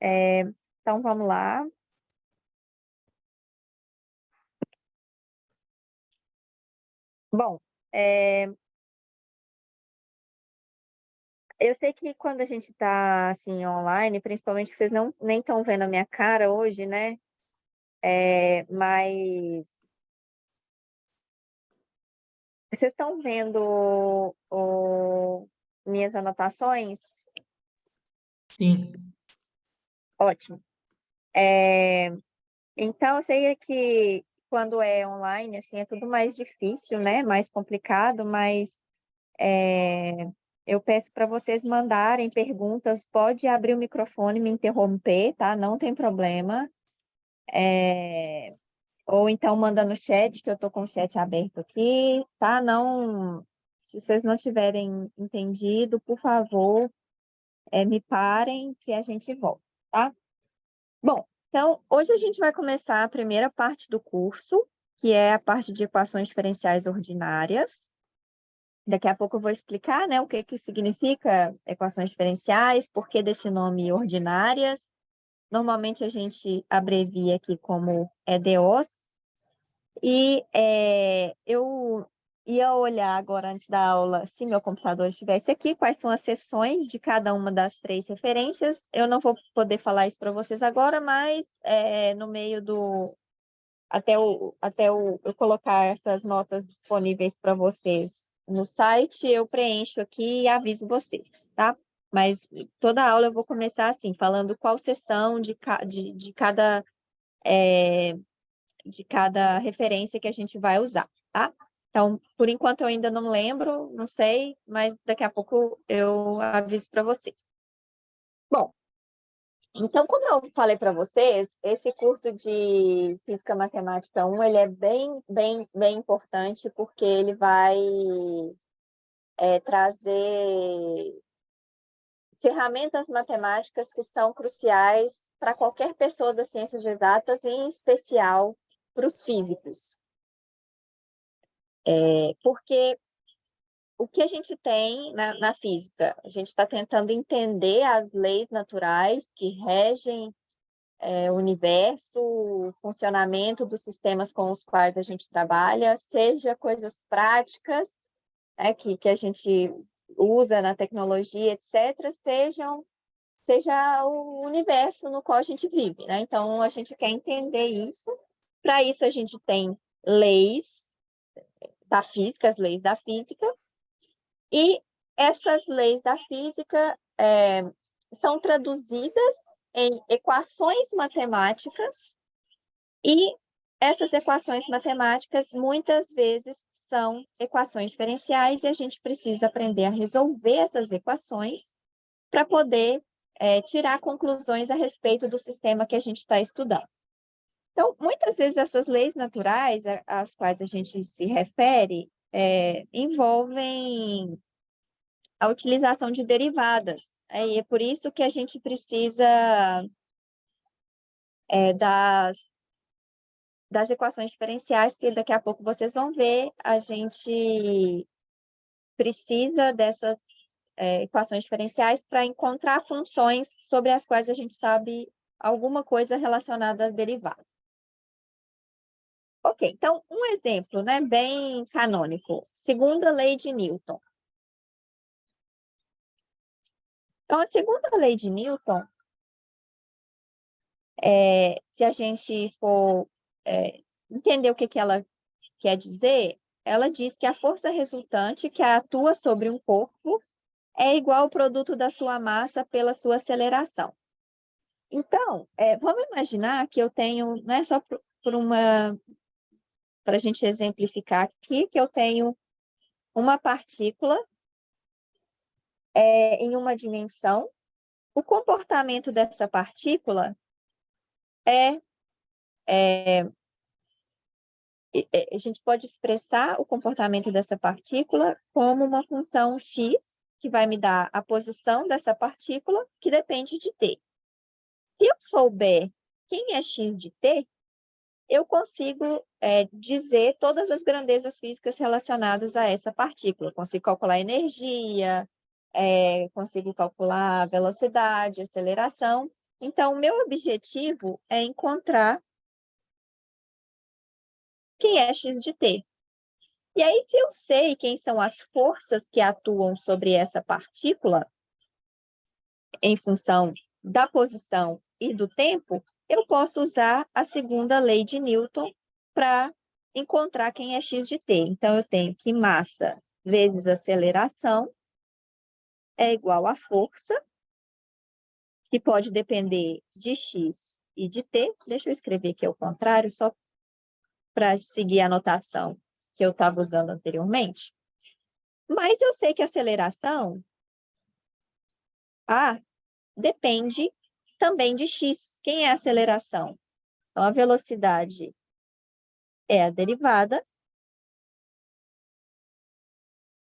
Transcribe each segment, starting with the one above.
Então, vamos lá. Bom, eu sei que quando a gente está assim online, principalmente que vocês não nem estão vendo a minha cara hoje, né? Mas vocês estão vendo minhas anotações? Sim. Ótimo. É, então, eu sei que quando é online, assim, é tudo mais difícil, né? Mais complicado, mas eu peço para vocês mandarem perguntas. Pode abrir o microfone e me interromper, tá? Não tem problema. Ou então manda no chat, que eu estou com o chat aberto aqui, tá? Não, se vocês não tiverem entendido, por favor, me parem que a gente volta, tá? Bom, então hoje a gente vai começar a primeira parte do curso, que é a parte de equações diferenciais ordinárias. Daqui a pouco eu vou explicar, né, o que que significa equações diferenciais, por que desse nome ordinárias. Normalmente a gente abrevia aqui como EDOs. E eu ia olhar agora antes da aula, se meu computador estivesse aqui, quais são as seções de cada uma das três referências. Eu não vou poder falar isso para vocês agora, mas no meio do eu colocar essas notas disponíveis para vocês no site, eu preencho aqui e aviso vocês, tá? Mas toda aula eu vou começar assim, falando qual seção de cada referência que a gente vai usar, tá? Então, por enquanto eu ainda não lembro, não sei, mas daqui a pouco eu aviso para vocês. Bom, então, como eu falei para vocês, esse curso de Física Matemática 1, ele é bem importante, porque ele vai trazer ferramentas matemáticas que são cruciais para qualquer pessoa das ciências exatas, em especial para os físicos. Porque o que a gente tem na física? A gente está tentando entender as leis naturais que regem o universo, o funcionamento dos sistemas com os quais a gente trabalha, seja coisas práticas, né, que a gente usa na tecnologia, etc., seja o universo no qual a gente vive, né? Então, a gente quer entender isso. Para isso, a gente tem leis da física, as leis da física, e essas leis da física são traduzidas em equações matemáticas, e essas equações matemáticas muitas vezes são equações diferenciais, e a gente precisa aprender a resolver essas equações para poder tirar conclusões a respeito do sistema que a gente está estudando. Então, muitas vezes essas leis naturais às quais a gente se refere envolvem a utilização de derivadas. E é por isso que a gente precisa das equações diferenciais, que daqui a pouco vocês vão ver, a gente precisa dessas equações diferenciais para encontrar funções sobre as quais a gente sabe alguma coisa relacionada às derivadas. Ok, então, um exemplo, né, bem canônico, segunda lei de Newton. Então, a segunda lei de Newton, se a gente for entender o que ela quer dizer, ela diz que a força resultante que atua sobre um corpo é igual ao produto da sua massa pela sua aceleração. Então, vamos imaginar que eu tenho, não é só para a gente exemplificar aqui, que eu tenho uma partícula em uma dimensão. O comportamento dessa partícula a gente pode expressar o comportamento dessa partícula como uma função x, que vai me dar a posição dessa partícula, que depende de t. Se eu souber quem é x de t, eu consigo dizer todas as grandezas físicas relacionadas a essa partícula. Eu consigo calcular a energia, consigo calcular a velocidade, a aceleração. Então, o meu objetivo é encontrar quem é x de t. E aí, se eu sei quem são as forças que atuam sobre essa partícula, em função da posição e do tempo, eu posso usar a segunda lei de Newton para encontrar quem é x de t. Então, eu tenho que massa vezes aceleração é igual a força, que pode depender de x e de t. Deixa eu escrever aqui ao contrário, só para seguir a notação que eu estava usando anteriormente. Mas eu sei que a aceleração A depende também de x. Quem é a aceleração? Então, a velocidade é a derivada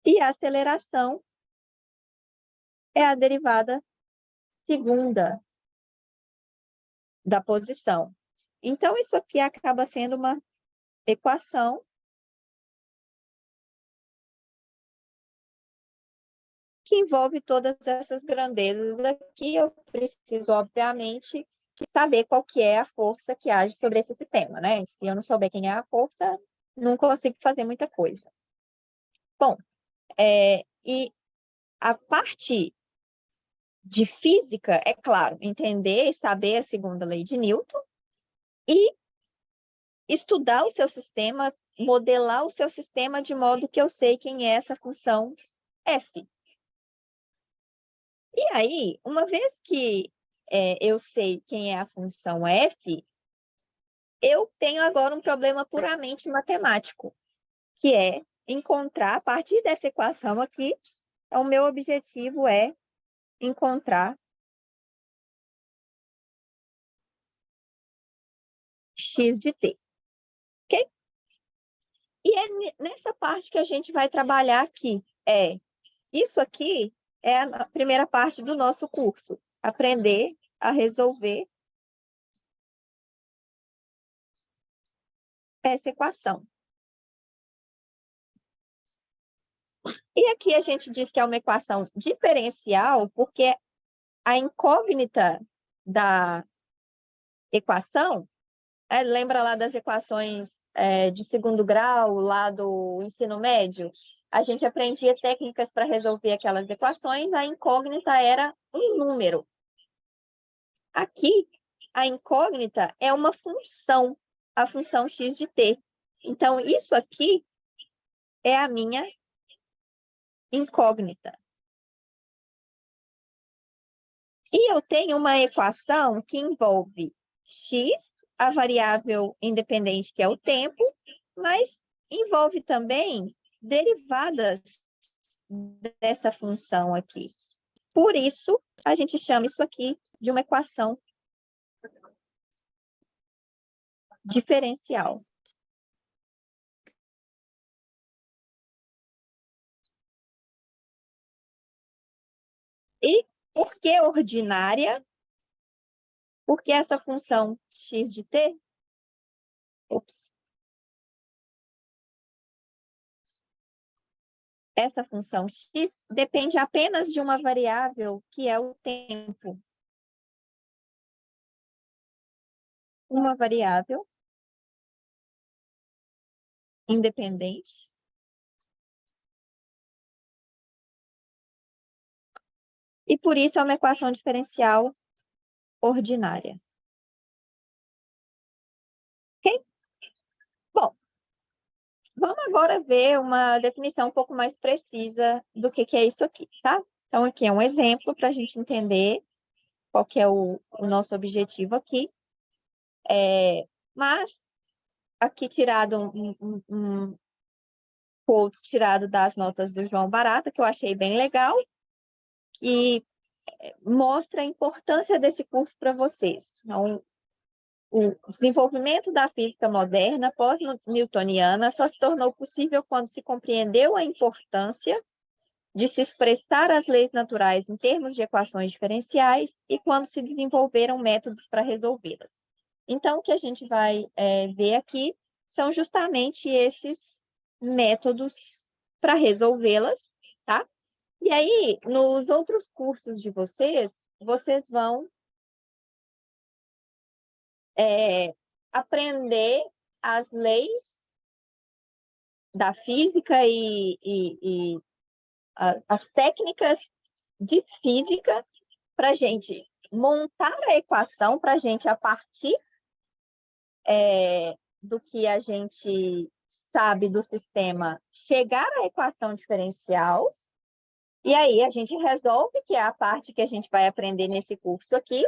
e a aceleração é a derivada segunda da posição. Então, isso aqui acaba sendo uma equação que envolve todas essas grandezas aqui. Eu preciso, obviamente, saber qual que é a força que age sobre esse sistema, né? Se eu não souber quem é a força, não consigo fazer muita coisa. Bom, e a parte de física, é claro, entender e saber a segunda lei de Newton e estudar o seu sistema, modelar o seu sistema de modo que eu sei quem é essa função f. E aí, uma vez que eu sei quem é a função f, eu tenho agora um problema puramente matemático, que é encontrar, a partir dessa equação aqui, o meu objetivo é encontrar x de t. Ok? E é nessa parte que a gente vai trabalhar aqui. Isso aqui é a primeira parte do nosso curso. Aprender a resolver essa equação. E aqui a gente diz que é uma equação diferencial, porque a incógnita da equação, lembra lá das equações de segundo grau, lá do ensino médio? A gente aprendia técnicas para resolver aquelas equações, a incógnita era um número. Aqui, a incógnita é uma função, a função x de t. Então, isso aqui é a minha incógnita. E eu tenho uma equação que envolve x, a variável independente, que é o tempo, mas envolve também derivadas dessa função aqui. Por isso, a gente chama isso aqui de uma equação diferencial. E por que ordinária? Porque essa função x de t, essa função x depende apenas de uma variável que é o tempo. Uma variável independente e por isso é uma equação diferencial ordinária. Ok? Bom, vamos agora ver uma definição um pouco mais precisa do que é isso aqui, tá? Então, aqui é um exemplo para a gente entender qual que é o nosso objetivo aqui. Mas, aqui tirado um quote tirado das notas do João Barata, que eu achei bem legal, e mostra a importância desse curso para vocês. Então, o desenvolvimento da física moderna pós-newtoniana só se tornou possível quando se compreendeu a importância de se expressar as leis naturais em termos de equações diferenciais e quando se desenvolveram métodos para resolvê-las. Então, o que a gente vai ver aqui são justamente esses métodos para resolvê-las, tá? E aí, nos outros cursos de vocês, vocês vão aprender as leis da física e as técnicas de física para a gente montar a equação, para a gente, a partir do que a gente sabe do sistema, chegar à equação diferencial, e aí a gente resolve, que é a parte que a gente vai aprender nesse curso aqui,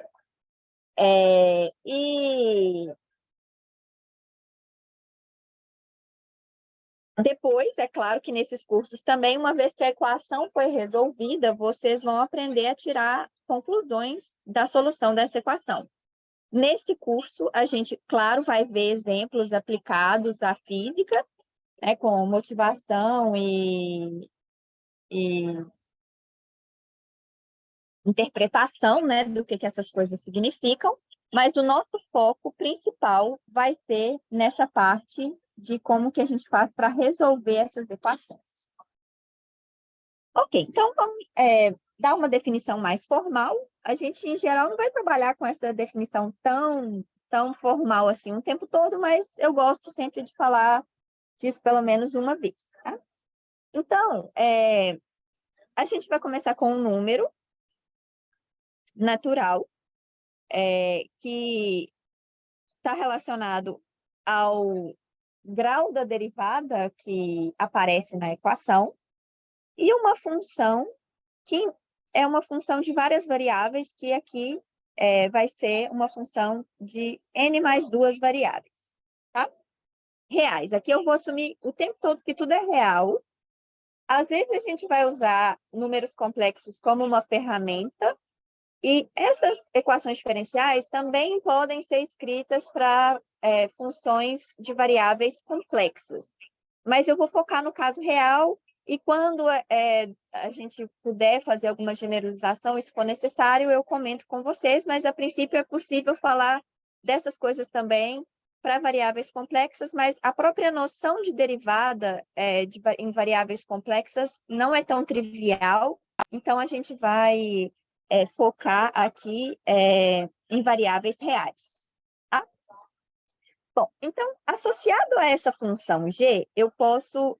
e depois, é claro que nesses cursos também, uma vez que a equação foi resolvida, vocês vão aprender a tirar conclusões da solução dessa equação. Nesse curso, a gente, claro, vai ver exemplos aplicados à física, né, com motivação e interpretação, né, do que essas coisas significam, mas o nosso foco principal vai ser nessa parte de como que a gente faz para resolver essas equações. Ok, então vamos dar uma definição mais formal. A gente, em geral, não vai trabalhar com essa definição tão formal assim o tempo todo, mas eu gosto sempre de falar disso pelo menos uma vez. Tá? Então, a gente vai começar com um número natural que está relacionado ao grau da derivada que aparece na equação e uma função que é uma função de várias variáveis, que aqui vai ser uma função de n mais duas variáveis, tá? Reais. Aqui eu vou assumir o tempo todo que tudo é real. Às vezes a gente vai usar números complexos como uma ferramenta, e essas equações diferenciais também podem ser escritas para funções de variáveis complexas. Mas eu vou focar no caso real, e quando a gente puder fazer alguma generalização, se for necessário, eu comento com vocês, mas a princípio é possível falar dessas coisas também para variáveis complexas, mas a própria noção de derivada em variáveis complexas não é tão trivial, então a gente vai focar aqui em variáveis reais. Tá? Bom, então, associado a essa função g, eu posso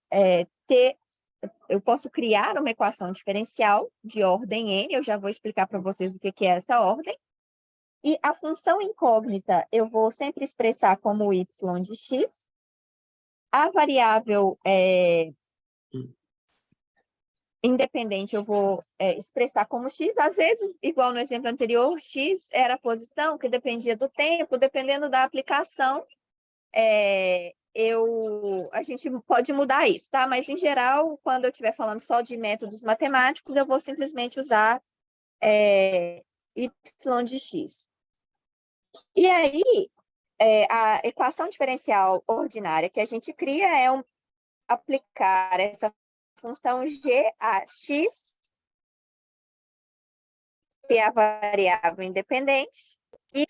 criar uma equação diferencial de ordem n, eu já vou explicar para vocês o que é essa ordem, e a função incógnita eu vou sempre expressar como y de x, a variável independente eu vou expressar como x, às vezes, igual no exemplo anterior, x era a posição, que dependia do tempo, dependendo da aplicação, a gente pode mudar isso, tá? Mas, em geral, quando eu estiver falando só de métodos matemáticos, eu vou simplesmente usar y de x. E aí, a equação diferencial ordinária que a gente cria é aplicar essa função g a x, que é a variável independente, y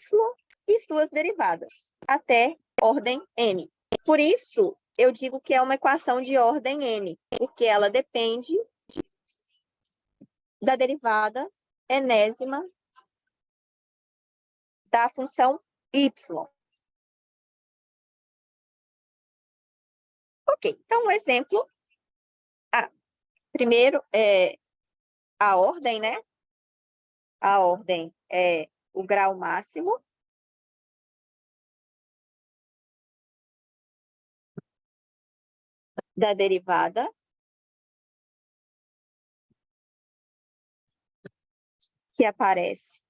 e suas derivadas, até ordem n. Por isso, eu digo que é uma equação de ordem n, porque ela depende da derivada enésima da função y. Ok, então, um exemplo. Primeiro, a ordem, né? A ordem é o grau máximo da derivada que aparece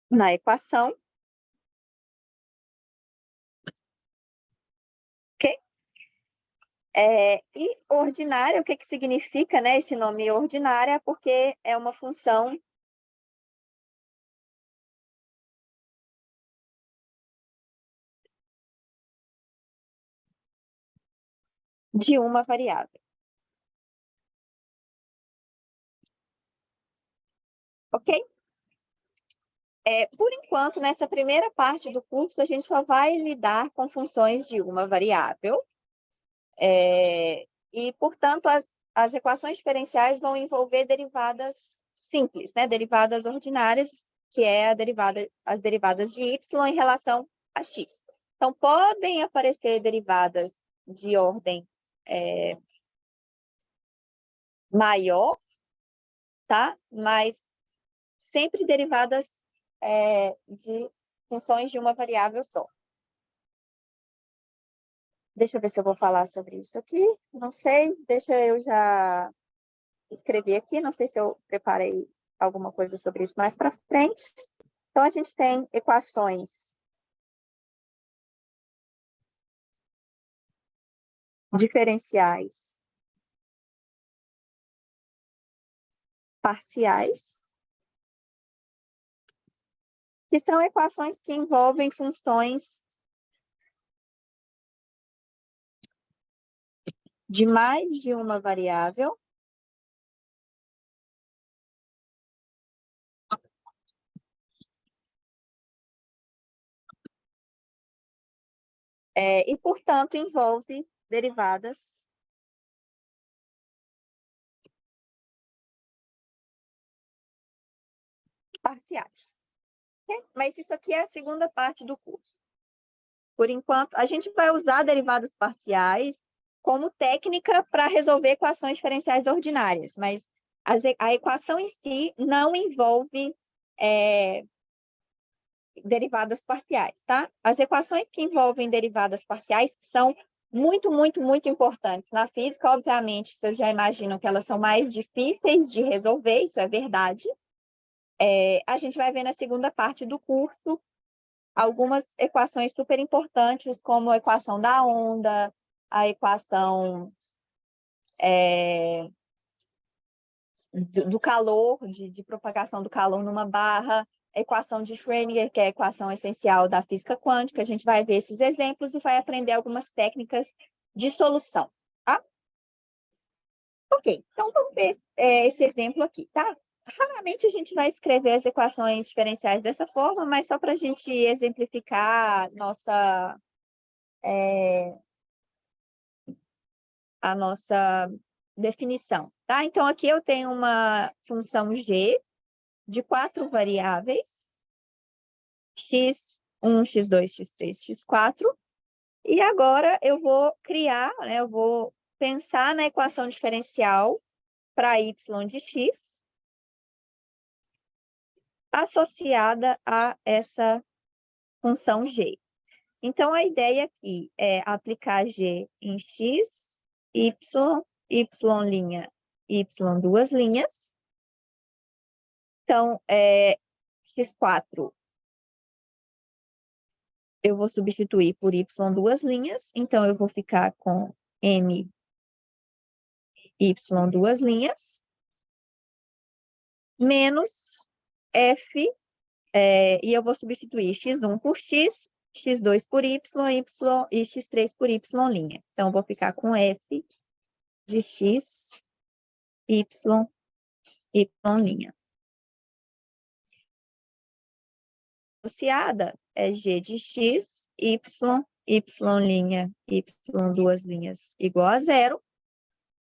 na equação. Ok? E ordinária, o que significa, né, esse nome ordinária? Porque é uma função de uma variável. Ok? Por enquanto, nessa primeira parte do curso, a gente só vai lidar com funções de uma variável. E, portanto, as equações diferenciais vão envolver derivadas simples, né? Derivadas ordinárias, que é as derivadas de y em relação a x. Então, podem aparecer derivadas de ordem maior, tá? Mas sempre derivadas de funções de uma variável só. Deixa eu ver se eu vou falar sobre isso aqui. Não sei, deixa eu já escrever aqui. Não sei se eu preparei alguma coisa sobre isso mais para frente. Então, a gente tem equações diferenciais parciais, que são equações que envolvem funções de mais de uma variável e, portanto, envolve derivadas parciais. Okay? Mas isso aqui é a segunda parte do curso. Por enquanto, a gente vai usar derivadas parciais como técnica para resolver equações diferenciais ordinárias, mas a equação em si não envolve derivadas parciais, tá? As equações que envolvem derivadas parciais são muito, muito, muito importantes. Na física, obviamente, vocês já imaginam que elas são mais difíceis de resolver, isso é verdade. A gente vai ver na segunda parte do curso algumas equações super importantes, como a equação da onda, a equação do calor, de propagação do calor numa barra, a equação de Schrödinger, que é a equação essencial da física quântica. A gente vai ver esses exemplos e vai aprender algumas técnicas de solução, tá? Ok, então vamos ver esse exemplo aqui, tá? Raramente a gente vai escrever as equações diferenciais dessa forma, mas só para a gente exemplificar a nossa definição, tá? Então, aqui eu tenho uma função g de 4 variáveis, x1, x2, x3, x4, e agora eu vou criar, né, eu vou pensar na equação diferencial para y de x, associada a essa função g. Então, a ideia aqui é aplicar g em x, y, y', y duas linhas. Então, x4 eu vou substituir por y duas linhas. Então, eu vou ficar com m y duas linhas menos f, e eu vou substituir x1 por x, x2 por y e x3 por y'. Então, eu vou ficar com f de x, y, y'. Associada é g de x, y, y', y duas linhas igual a zero.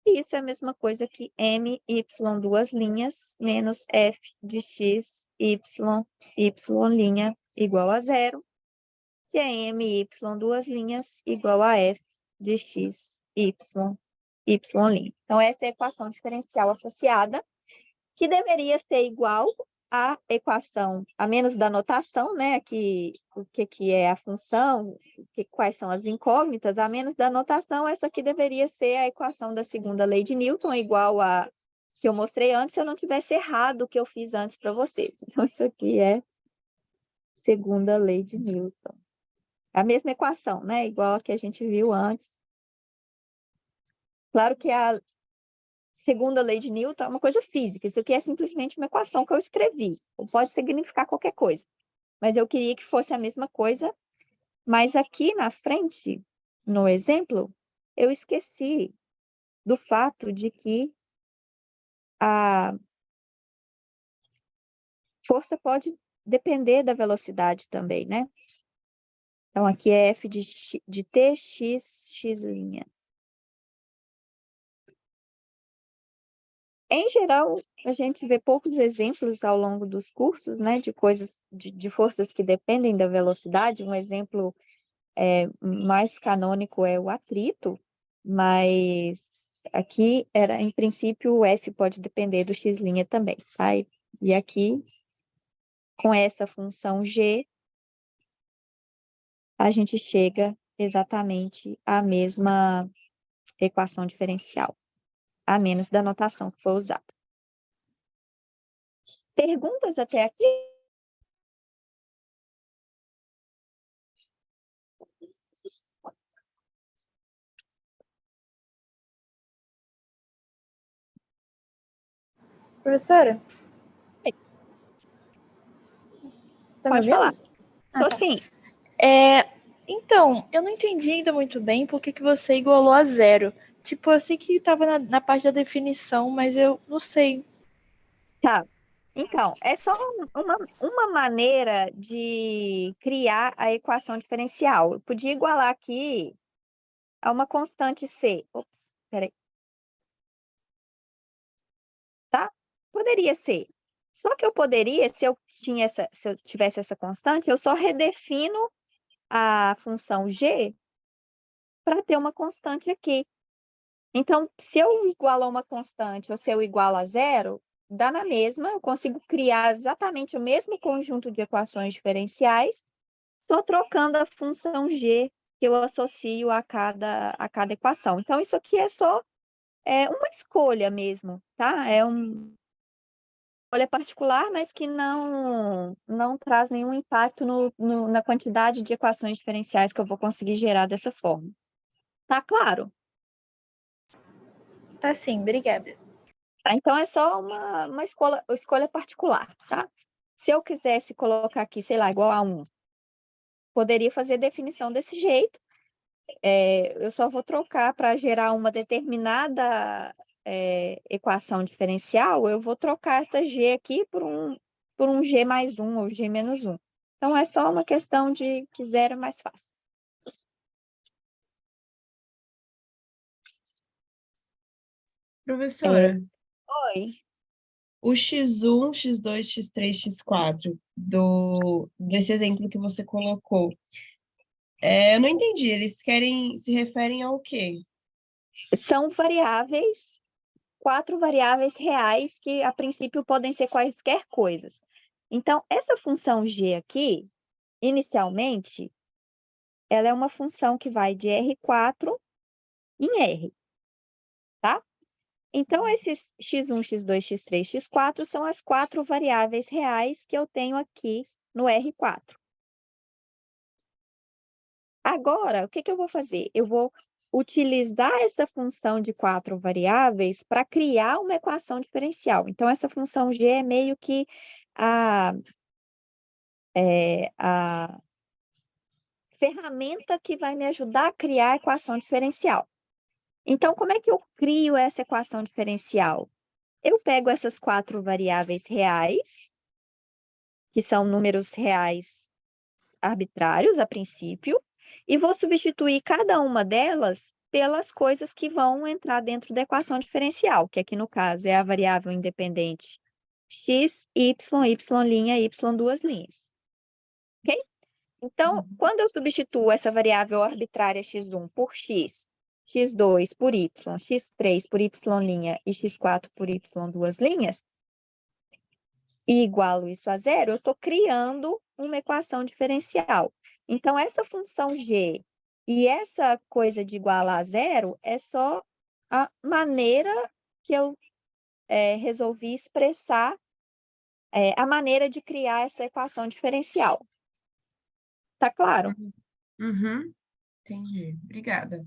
E isso é a mesma coisa que m, y duas linhas menos f de x, y, y' igual a zero. Que é m, y duas linhas igual a f de x, y, y'. Então, essa é a equação diferencial associada, que deveria ser igual à equação, a menos da notação, né? Aqui, o que é a função, quais são as incógnitas, a menos da notação, essa aqui deveria ser a equação da segunda lei de Newton, igual a que eu mostrei antes, se eu não tivesse errado o que eu fiz antes para vocês. Então, isso aqui é segunda lei de Newton. A mesma equação, né? Igual a que a gente viu antes. Claro que a segunda lei de Newton é uma coisa física. Isso aqui é simplesmente uma equação que eu escrevi. Ou pode significar qualquer coisa. Mas eu queria que fosse a mesma coisa. Mas aqui na frente, no exemplo, eu esqueci do fato de que a força pode depender da velocidade também, né? Então, aqui é f de t, x'. Em geral, a gente vê poucos exemplos ao longo dos cursos, né, de coisas, de forças que dependem da velocidade. Um exemplo mais canônico é o atrito, mas aqui era, em princípio, o F pode depender do x' também, tá? E aqui, com essa função G, a gente chega exatamente à mesma equação diferencial, a menos da notação que foi usada. Perguntas até aqui? Professora, tá me Pode falar. ouvindo? Tô Tá. sim. Então, eu não entendi ainda muito bem por que você igualou a zero. Tipo, eu sei que estava na parte da definição, mas eu não sei. Tá. Então, é só uma maneira de criar a equação diferencial. Eu podia igualar aqui a uma constante C. Ops, peraí. Tá? Poderia ser. Só que eu poderia, se eu tivesse essa constante, eu só redefino a função G para ter uma constante aqui. Então, se eu igualo a uma constante ou se eu igualo a zero, dá na mesma, eu consigo criar exatamente o mesmo conjunto de equações diferenciais, estou trocando a função g que eu associo a cada equação. Então, isso aqui é só uma escolha mesmo, tá? É uma escolha particular, mas que não traz nenhum impacto na quantidade de equações diferenciais que eu vou conseguir gerar dessa forma. Tá claro? Tá sim, obrigada. Tá? Então, é só uma escolha particular, tá? Se eu quisesse colocar aqui, sei lá, igual a 1, poderia fazer a definição desse jeito. Eu só vou trocar para gerar uma determinada equação diferencial, eu vou trocar essa G aqui por um G mais 1 ou G menos 1. Então, é só uma questão de que zero é mais fácil. Professora, Oi. o x1, x2, x3, x4 desse exemplo que você colocou, eu não entendi, eles se referem ao quê? São variáveis, 4 variáveis reais que, a princípio, podem ser quaisquer coisas. Então, essa função g aqui, inicialmente, ela é uma função que vai de R4 em R, tá? Então, esses x1, x2, x3, x4 são as 4 variáveis reais que eu tenho aqui no R4. Agora, o que eu vou fazer? Eu vou utilizar essa função de 4 variáveis para criar uma equação diferencial. Então, essa função g é meio que a ferramenta que vai me ajudar a criar a equação diferencial. Então, como é que eu crio essa equação diferencial? Eu pego essas 4 variáveis reais, que são números reais arbitrários a princípio, e vou substituir cada uma delas pelas coisas que vão entrar dentro da equação diferencial, que aqui no caso é a variável independente x, y, y', y duas linhas. Ok? Então, quando eu substituo essa variável arbitrária x1 por x, x2 por y, x3 por y' e x4 por y duas linhas, e igualo isso a zero, eu estou criando uma equação diferencial. Então, essa função g e essa coisa de igualar a zero é só a maneira que eu resolvi expressar a maneira de criar essa equação diferencial. Tá claro? Uhum, entendi. Obrigada.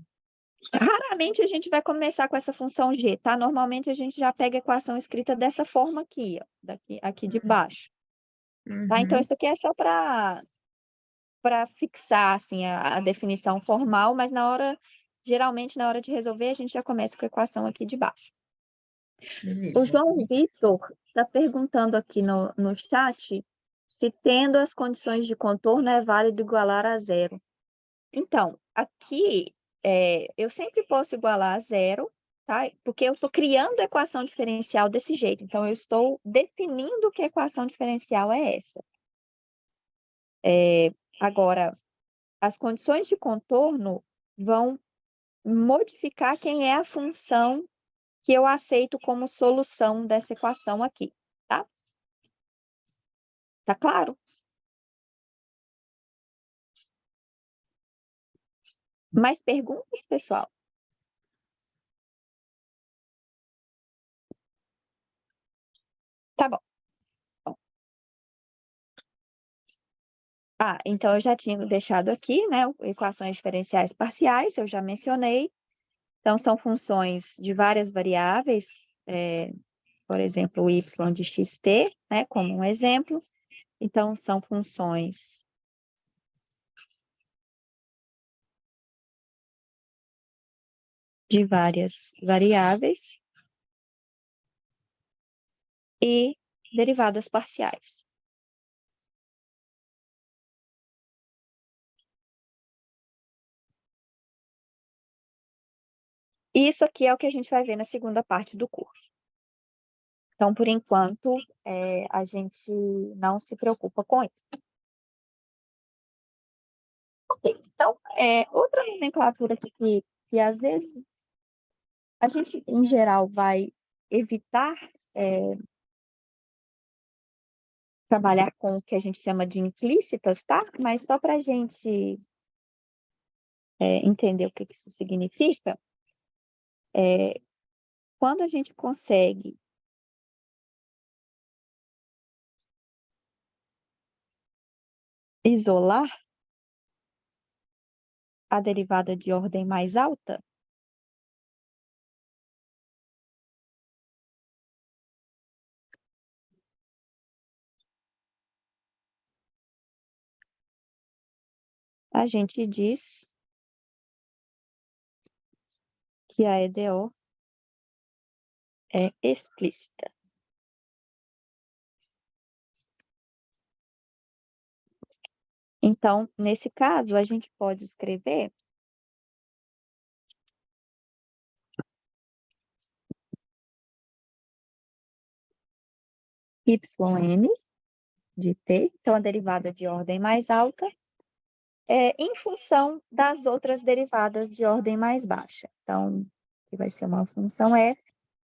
Raramente a gente vai começar com essa função g, tá? Normalmente a gente já pega a equação escrita dessa forma aqui, ó, aqui de baixo. Tá? Então, Uhum, isso aqui é só para fixar assim, a definição formal, mas geralmente na hora de resolver, a gente já começa com a equação aqui de baixo. O beleza. João Vitor está perguntando aqui no chat se tendo as condições de contorno é válido igualar a zero. Então, aqui eu sempre posso igualar a zero, tá? Porque eu estou criando a equação diferencial desse jeito. Então, eu estou definindo que a equação diferencial é essa. Agora, as condições de contorno vão modificar quem é a função que eu aceito como solução dessa equação aqui, tá? Tá claro? Mais perguntas, pessoal? Tá bom. Então eu já tinha deixado aqui, né, equações diferenciais parciais, eu já mencionei. Então, são funções de várias variáveis, por exemplo, o y de xt, né, como um exemplo. Então, são funções de várias variáveis e derivadas parciais. Isso aqui é o que a gente vai ver na segunda parte do curso. Então, por enquanto, a gente não se preocupa com isso. Ok, então, outra nomenclatura aqui que às vezes a gente, em geral, vai evitar trabalhar com o que a gente chama de implícitas, tá? Mas só para a gente entender o que isso significa, quando a gente consegue isolar a derivada de ordem mais alta, a gente diz que a EDO é explícita. Então, nesse caso, a gente pode escrever yn de t, então a derivada de ordem mais alta, em função das outras derivadas de ordem mais baixa. Então, que vai ser uma função f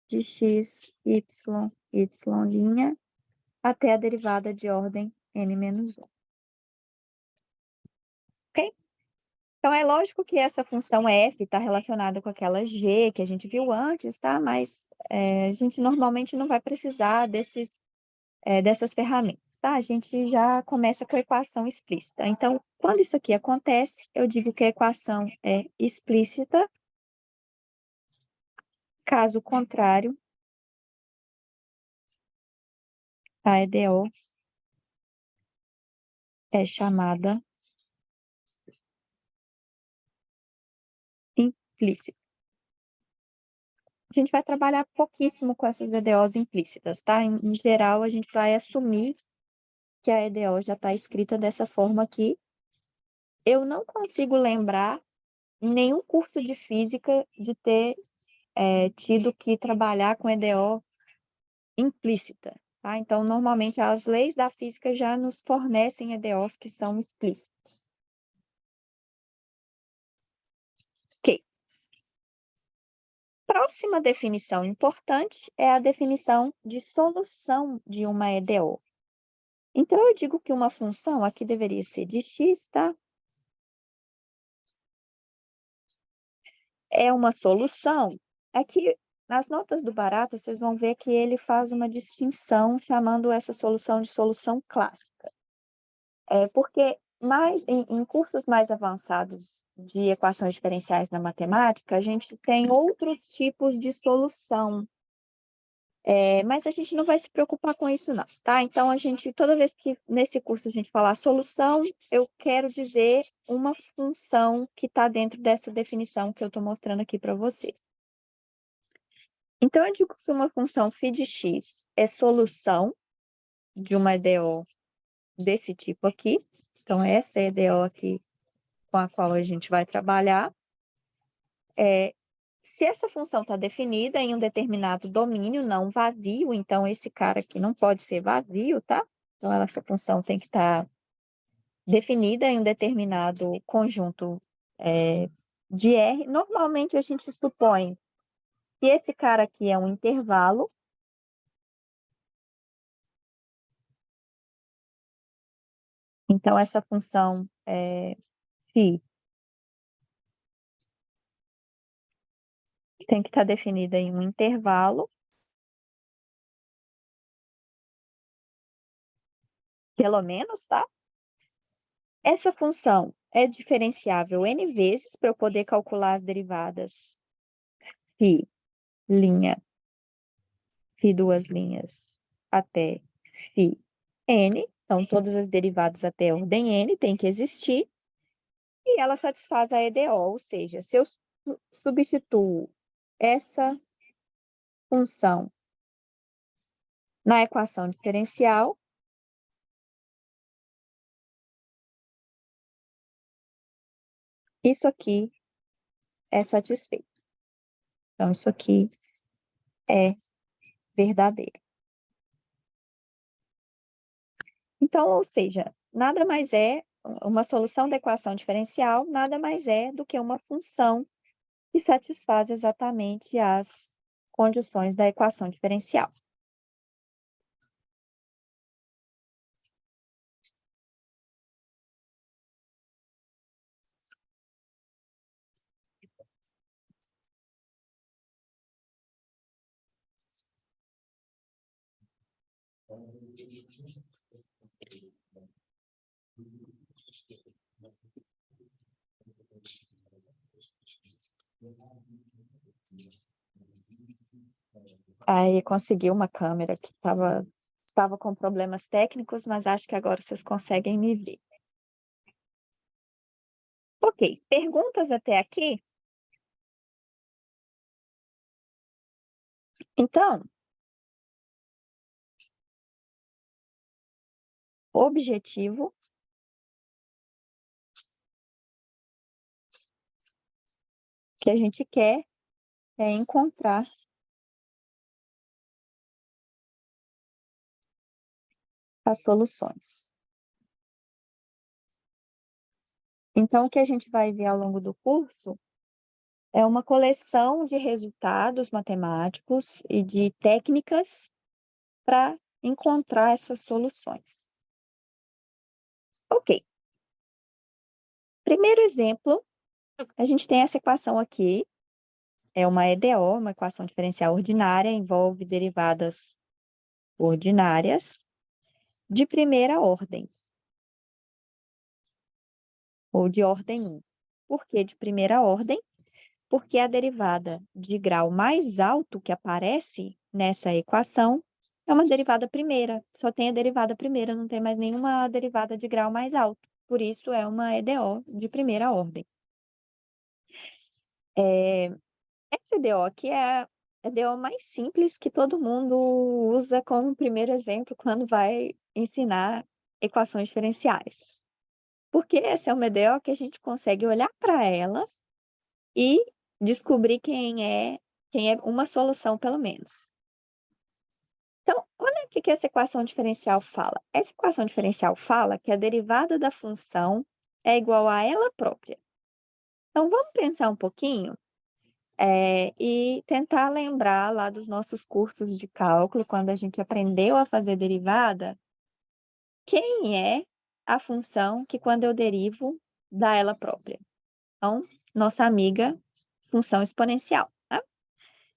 de x, y, y' até a derivada de ordem n-1. Ok? Então, é lógico que essa função f está relacionada com aquela g que a gente viu antes, tá? Mas a gente normalmente não vai precisar dessas ferramentas, tá? A gente já começa com a equação explícita. Então, quando isso aqui acontece, eu digo que a equação é explícita. Caso contrário, a EDO é chamada implícita. A gente vai trabalhar pouquíssimo com essas EDOs implícitas, tá? Em geral, a gente vai assumir que a EDO já está escrita dessa forma aqui. Eu não consigo lembrar em nenhum curso de física de ter tido que trabalhar com EDO implícita, tá? Então, normalmente, as leis da física já nos fornecem EDOs que são explícitas. Ok. Próxima definição importante é a definição de solução de uma EDO. Então, eu digo que uma função aqui deveria ser de x, tá? É uma solução. Aqui, nas notas do Barata, vocês vão ver que ele faz uma distinção chamando essa solução de solução clássica. Porque em cursos mais avançados de equações diferenciais na matemática, a gente tem outros tipos de solução. Mas a gente não vai se preocupar com isso, não, tá? Então, toda vez que nesse curso a gente falar solução, eu quero dizer uma função que está dentro dessa definição que eu estou mostrando aqui para vocês. Então, eu digo que uma função φ de x é solução de uma EDO desse tipo aqui. Então, essa é a EDO aqui com a qual a gente vai trabalhar. se essa função está definida em um determinado domínio, não vazio, então esse cara aqui não pode ser vazio, tá? Então, essa função tem que estar definida em um determinado conjunto de R. Normalmente, a gente supõe que esse cara aqui é um intervalo. Então, essa função φ tem que estar definida em um intervalo, pelo menos, tá? Essa função é diferenciável n vezes para eu poder calcular as derivadas φ', φ duas linhas, até φn. Então, todas as derivadas até a ordem n têm que existir. E ela satisfaz a EDO, ou seja, se eu substituo essa função na equação diferencial, isso aqui é satisfeito. Então, isso aqui é verdadeiro. Então, ou seja, nada mais é uma solução da equação diferencial, nada mais é do que uma função que satisfaz exatamente as condições da equação diferencial. Aí consegui uma câmera que estava com problemas técnicos, mas acho que agora vocês conseguem me ver. Ok, perguntas até aqui? Então, o objetivo que a gente quer é encontrar as soluções. Então, o que a gente vai ver ao longo do curso é uma coleção de resultados matemáticos e de técnicas para encontrar essas soluções. Ok. Primeiro exemplo, a gente tem essa equação aqui, é uma EDO, uma equação diferencial ordinária, envolve derivadas ordinárias de primeira ordem, ou de ordem 1. Por que de primeira ordem? Porque a derivada de grau mais alto que aparece nessa equação é uma derivada primeira. Só tem a derivada primeira, não tem mais nenhuma derivada de grau mais alto. Por isso, é uma EDO de primeira ordem. Essa EDO aqui é a EDO mais simples que todo mundo usa como primeiro exemplo quando vai ensinar equações diferenciais. Porque essa é uma EDO que a gente consegue olhar para ela e descobrir quem é uma solução, pelo menos. Então, olha o que essa equação diferencial fala. Essa equação diferencial fala que a derivada da função é igual a ela própria. Então, vamos pensar um pouquinho e tentar lembrar lá dos nossos cursos de cálculo, quando a gente aprendeu a fazer derivada, quem é a função que, quando eu derivo, dá ela própria? Então, nossa amiga função exponencial, tá?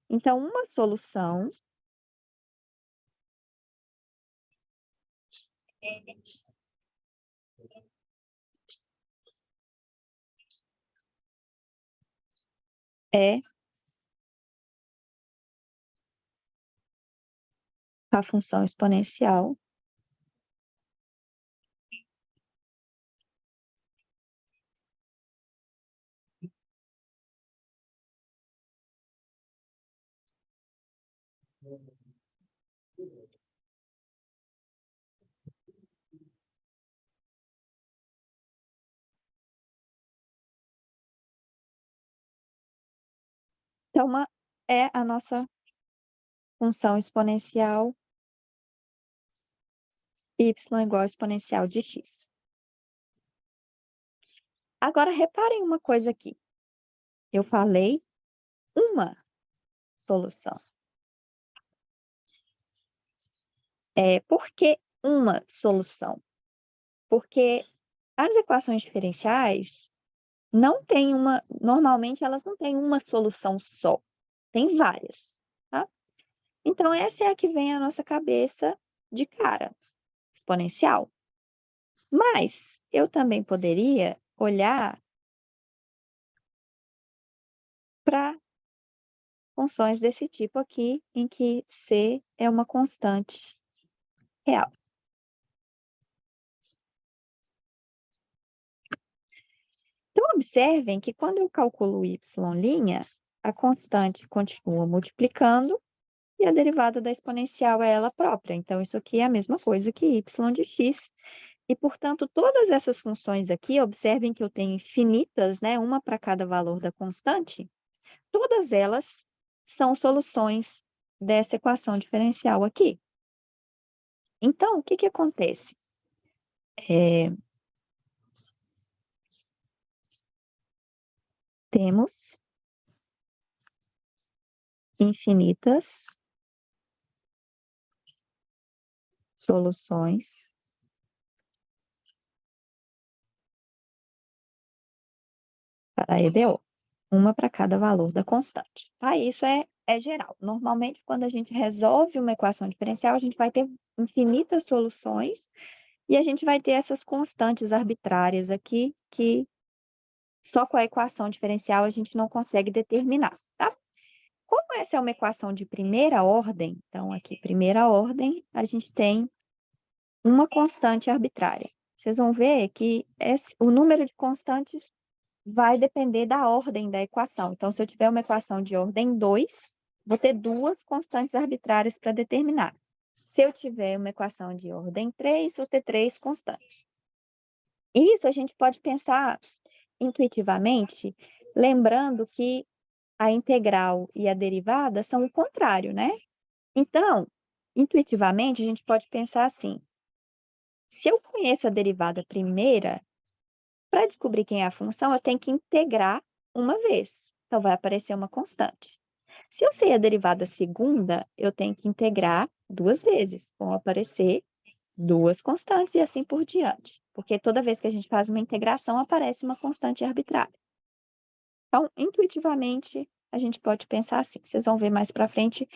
Então, uma solução é a função exponencial Então, é a nossa função exponencial y igual ao exponencial de x. Agora, reparem uma coisa aqui. Eu falei uma solução. Por que uma solução? Porque as equações diferenciais normalmente elas não têm uma solução só, tem várias, tá? Então, essa é a que vem à nossa cabeça de cara, exponencial. Mas eu também poderia olhar para funções desse tipo aqui, em que C é uma constante real. Então, observem que quando eu calculo y', a constante continua multiplicando e a derivada da exponencial é ela própria. Então, isso aqui é a mesma coisa que y de x. E, portanto, todas essas funções aqui, observem que eu tenho infinitas, né? Uma para cada valor da constante. Todas elas são soluções dessa equação diferencial aqui. Então, o que que acontece? Temos infinitas soluções para a EDO, uma para cada valor da constante. Tá? Isso é geral. Normalmente, quando a gente resolve uma equação diferencial, a gente vai ter infinitas soluções e a gente vai ter essas constantes arbitrárias aqui que só com a equação diferencial a gente não consegue determinar, tá? Como essa é uma equação de primeira ordem, então aqui, primeira ordem, a gente tem uma constante arbitrária. Vocês vão ver que o número de constantes vai depender da ordem da equação. Então, se eu tiver uma equação de ordem 2, vou ter duas constantes arbitrárias para determinar. Se eu tiver uma equação de ordem 3, vou ter três constantes. Isso a gente pode pensar intuitivamente, lembrando que a integral e a derivada são o contrário, né? Então, intuitivamente, a gente pode pensar assim: se eu conheço a derivada primeira, para descobrir quem é a função, eu tenho que integrar uma vez. Então, vai aparecer uma constante. Se eu sei a derivada segunda, eu tenho que integrar duas vezes. Vão aparecer duas constantes e assim por diante. Porque toda vez que a gente faz uma integração, aparece uma constante arbitrária. Então, intuitivamente, a gente pode pensar assim. Vocês vão ver mais para frente,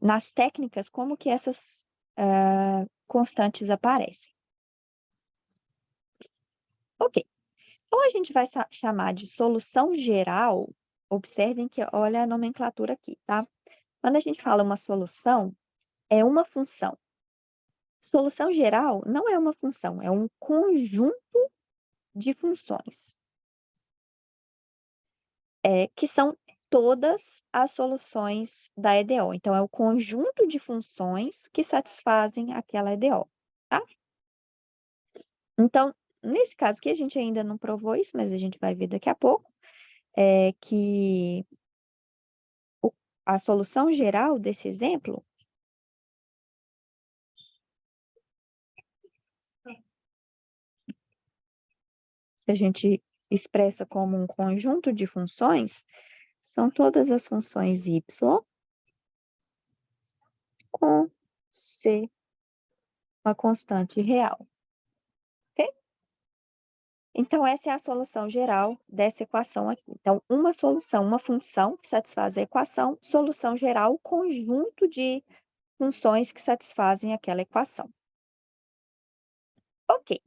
nas técnicas, como que essas constantes aparecem. Ok. Então, a gente vai chamar de solução geral. Observem que, olha a nomenclatura aqui, tá? Quando a gente fala uma solução, é uma função. Solução geral não é uma função, é um conjunto de funções. Que são todas as soluções da EDO. Então, é o conjunto de funções que satisfazem aquela EDO, tá? Então, nesse caso aqui, a gente ainda não provou isso, mas a gente vai ver daqui a pouco, que a solução geral desse exemplo que a gente expressa como um conjunto de funções são todas as funções y com c, uma constante real. Ok? Então, essa é a solução geral dessa equação aqui. Então, uma solução, uma função que satisfaz a equação, solução geral, conjunto de funções que satisfazem aquela equação. Ok.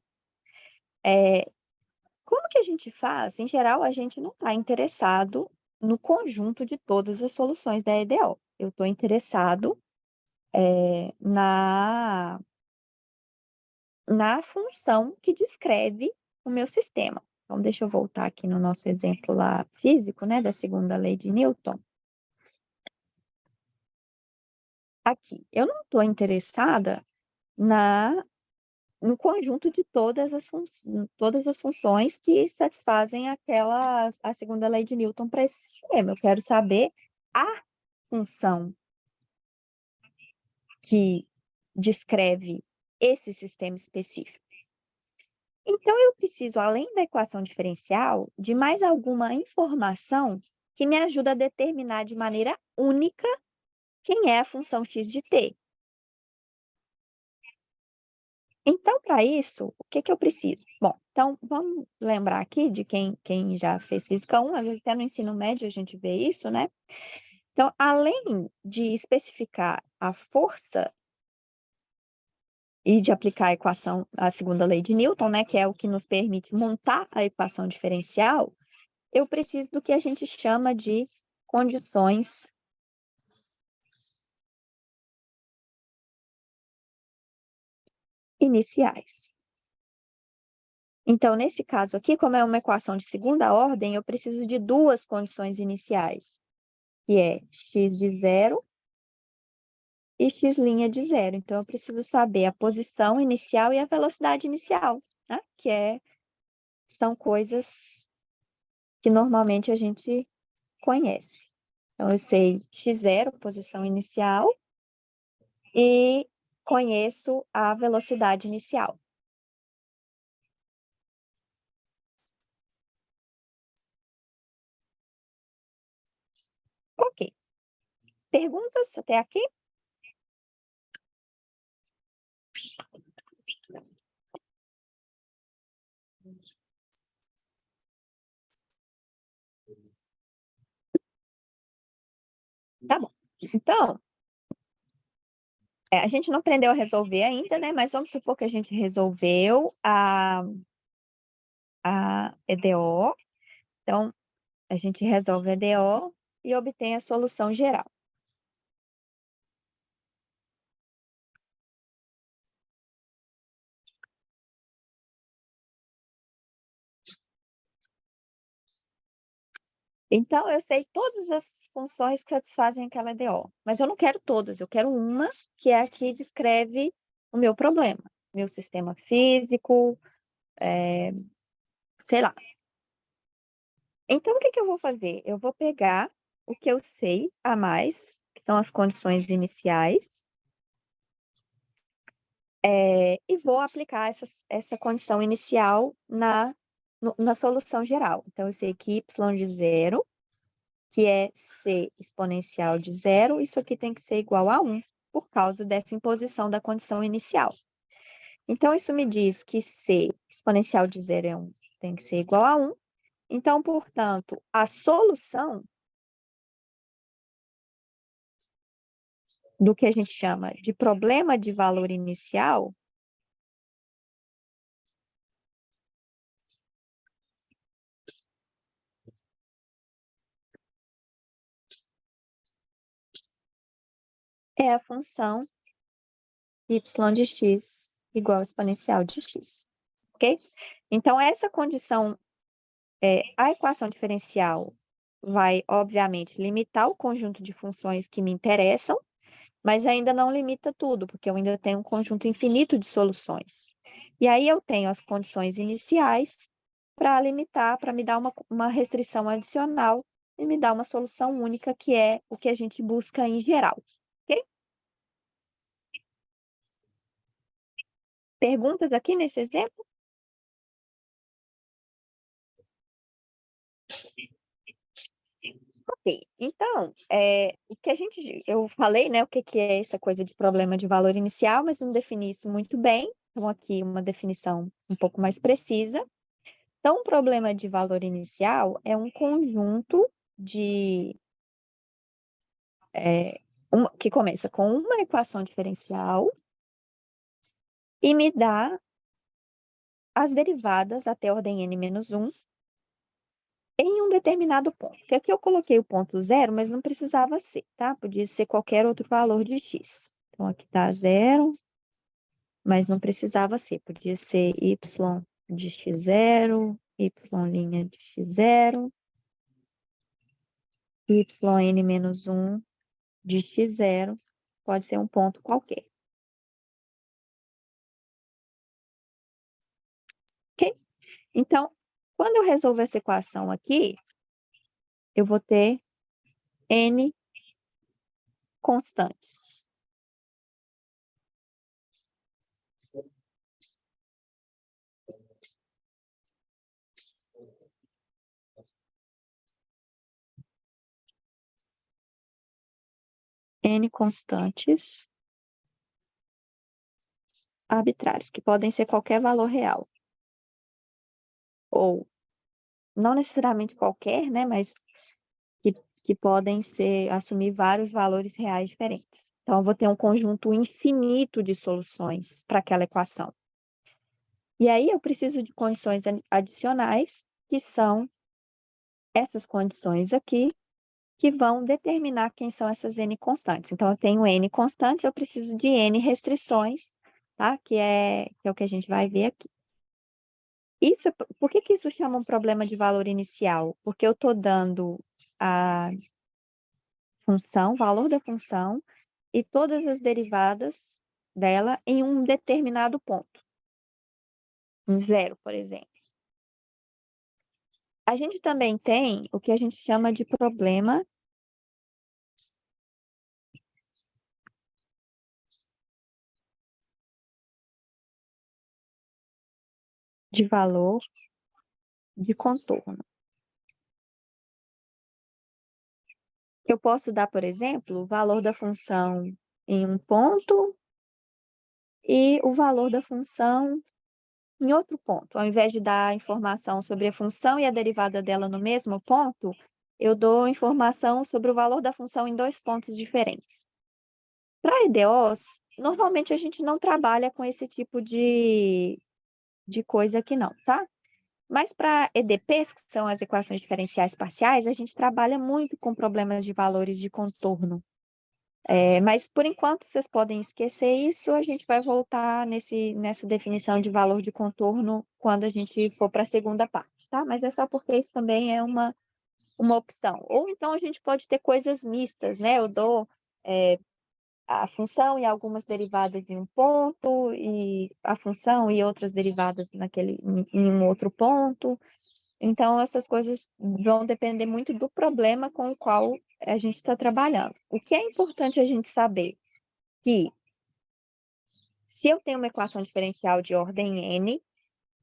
Como que a gente faz? Em geral, a gente não está interessado no conjunto de todas as soluções da EDO. Eu estou interessado na função que descreve o meu sistema. Então, deixa eu voltar aqui no nosso exemplo lá físico, né, da segunda lei de Newton. Aqui, eu não estou interessada na no conjunto de todas as funções que satisfazem a segunda lei de Newton para esse sistema. Eu quero saber a função que descreve esse sistema específico. Então, eu preciso, além da equação diferencial, de mais alguma informação que me ajuda a determinar de maneira única quem é a função x de t. Então, para isso, o que eu preciso? Bom, então, vamos lembrar aqui de quem já fez Física 1, até no ensino médio a gente vê isso, né? Então, além de especificar a força e de aplicar a equação, a segunda lei de Newton, né, que é o que nos permite montar a equação diferencial, eu preciso do que a gente chama de condições iniciais. Então, nesse caso aqui, como é uma equação de segunda ordem, eu preciso de duas condições iniciais, que é x de zero e x' de zero. Então, eu preciso saber a posição inicial e a velocidade inicial, né? São coisas que normalmente a gente conhece. Então, eu sei x0, posição inicial, e conheço a velocidade inicial. Ok. Perguntas até aqui? Tá bom. Então, a gente não aprendeu a resolver ainda, né? Mas vamos supor que a gente resolveu a EDO. Então, a gente resolve a EDO e obtém a solução geral. Então, eu sei todas as funções que satisfazem aquela EDO, mas eu não quero todas, eu quero uma que é a que descreve o meu problema, meu sistema físico, sei lá. Então, o que eu vou fazer? Eu vou pegar o que eu sei a mais, que são as condições iniciais, e vou aplicar essa condição inicial na solução geral. Então, eu sei que y de zero, que é c exponencial de zero, isso aqui tem que ser igual a 1, por causa dessa imposição da condição inicial. Então, isso me diz que c exponencial de zero é 1, tem que ser igual a 1. Então, portanto, a solução do que a gente chama de problema de valor inicial é a função y de x igual ao exponencial de x, ok? Então, essa condição, a equação diferencial vai, obviamente, limitar o conjunto de funções que me interessam, mas ainda não limita tudo, porque eu ainda tenho um conjunto infinito de soluções. E aí eu tenho as condições iniciais para limitar, para me dar uma restrição adicional e me dar uma solução única, que é o que a gente busca em geral. Ok? Perguntas aqui nesse exemplo? Ok, então, o que eu falei, né, o que é essa coisa de problema de valor inicial, mas não defini isso muito bem. Então, aqui uma definição um pouco mais precisa. Então, um problema de valor inicial é um conjunto que começa com uma equação diferencial e me dá as derivadas até a ordem n-1 em um determinado ponto. Porque aqui eu coloquei o ponto zero, mas não precisava ser, tá? Podia ser qualquer outro valor de x. Então, aqui está zero, mas não precisava ser. Podia ser y de x0, y' de x0, yn-1 de x0, pode ser um ponto qualquer. Então, quando eu resolvo essa equação aqui, eu vou ter N constantes. N constantes arbitrários, que podem ser qualquer valor real. Ou, não necessariamente qualquer, né, mas que podem assumir vários valores reais diferentes. Então, eu vou ter um conjunto infinito de soluções para aquela equação. E aí, eu preciso de condições adicionais, que são essas condições aqui, que vão determinar quem são essas N constantes. Então, eu tenho N constantes, eu preciso de N restrições, tá? Que é o que a gente vai ver aqui. Por que isso chama um problema de valor inicial? Porque eu estou dando a função, valor da função, e todas as derivadas dela em um determinado ponto. Em zero, por exemplo. A gente também tem o que a gente chama de problema de valor de contorno. Eu posso dar, por exemplo, o valor da função em um ponto e o valor da função em outro ponto. Ao invés de dar informação sobre a função e a derivada dela no mesmo ponto, eu dou informação sobre o valor da função em dois pontos diferentes. Para EDOs, normalmente a gente não trabalha com esse tipo de coisa aqui não, tá? Mas para EDPs, que são as equações diferenciais parciais, a gente trabalha muito com problemas de valores de contorno. Mas, por enquanto, vocês podem esquecer isso, a gente vai voltar nessa definição de valor de contorno quando a gente for para a segunda parte, tá? Mas é só porque isso também é uma opção. Ou então a gente pode ter coisas mistas, né? Eu dou a função e algumas derivadas em um ponto, e a função e outras derivadas em um outro ponto. Então, essas coisas vão depender muito do problema com o qual a gente está trabalhando. O que é importante a gente saber que, se eu tenho uma equação diferencial de ordem n,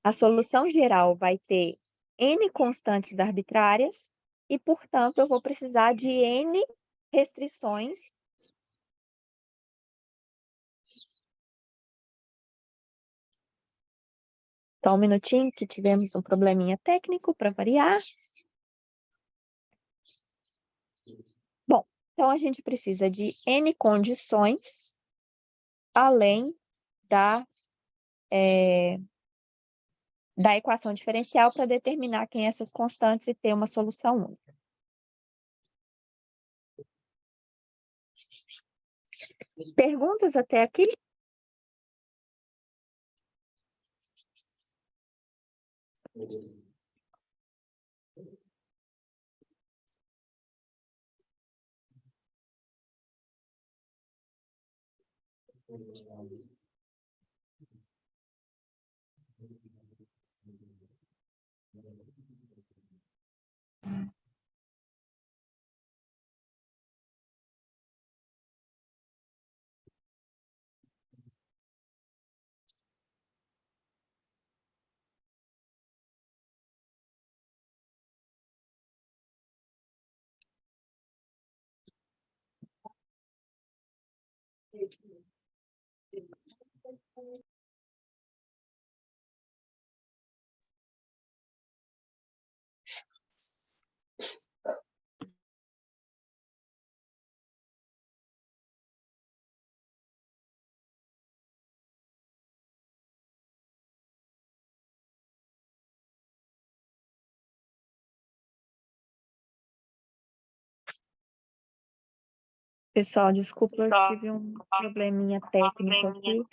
a solução geral vai ter n constantes arbitrárias e, portanto, eu vou precisar de n restrições. Só um minutinho, que tivemos um probleminha técnico para variar. Bom, então a gente precisa de n condições além da equação diferencial para determinar quem essas constantes e ter uma solução única. Perguntas até aqui? Pessoal, desculpa, eu tive um probleminha técnico aqui.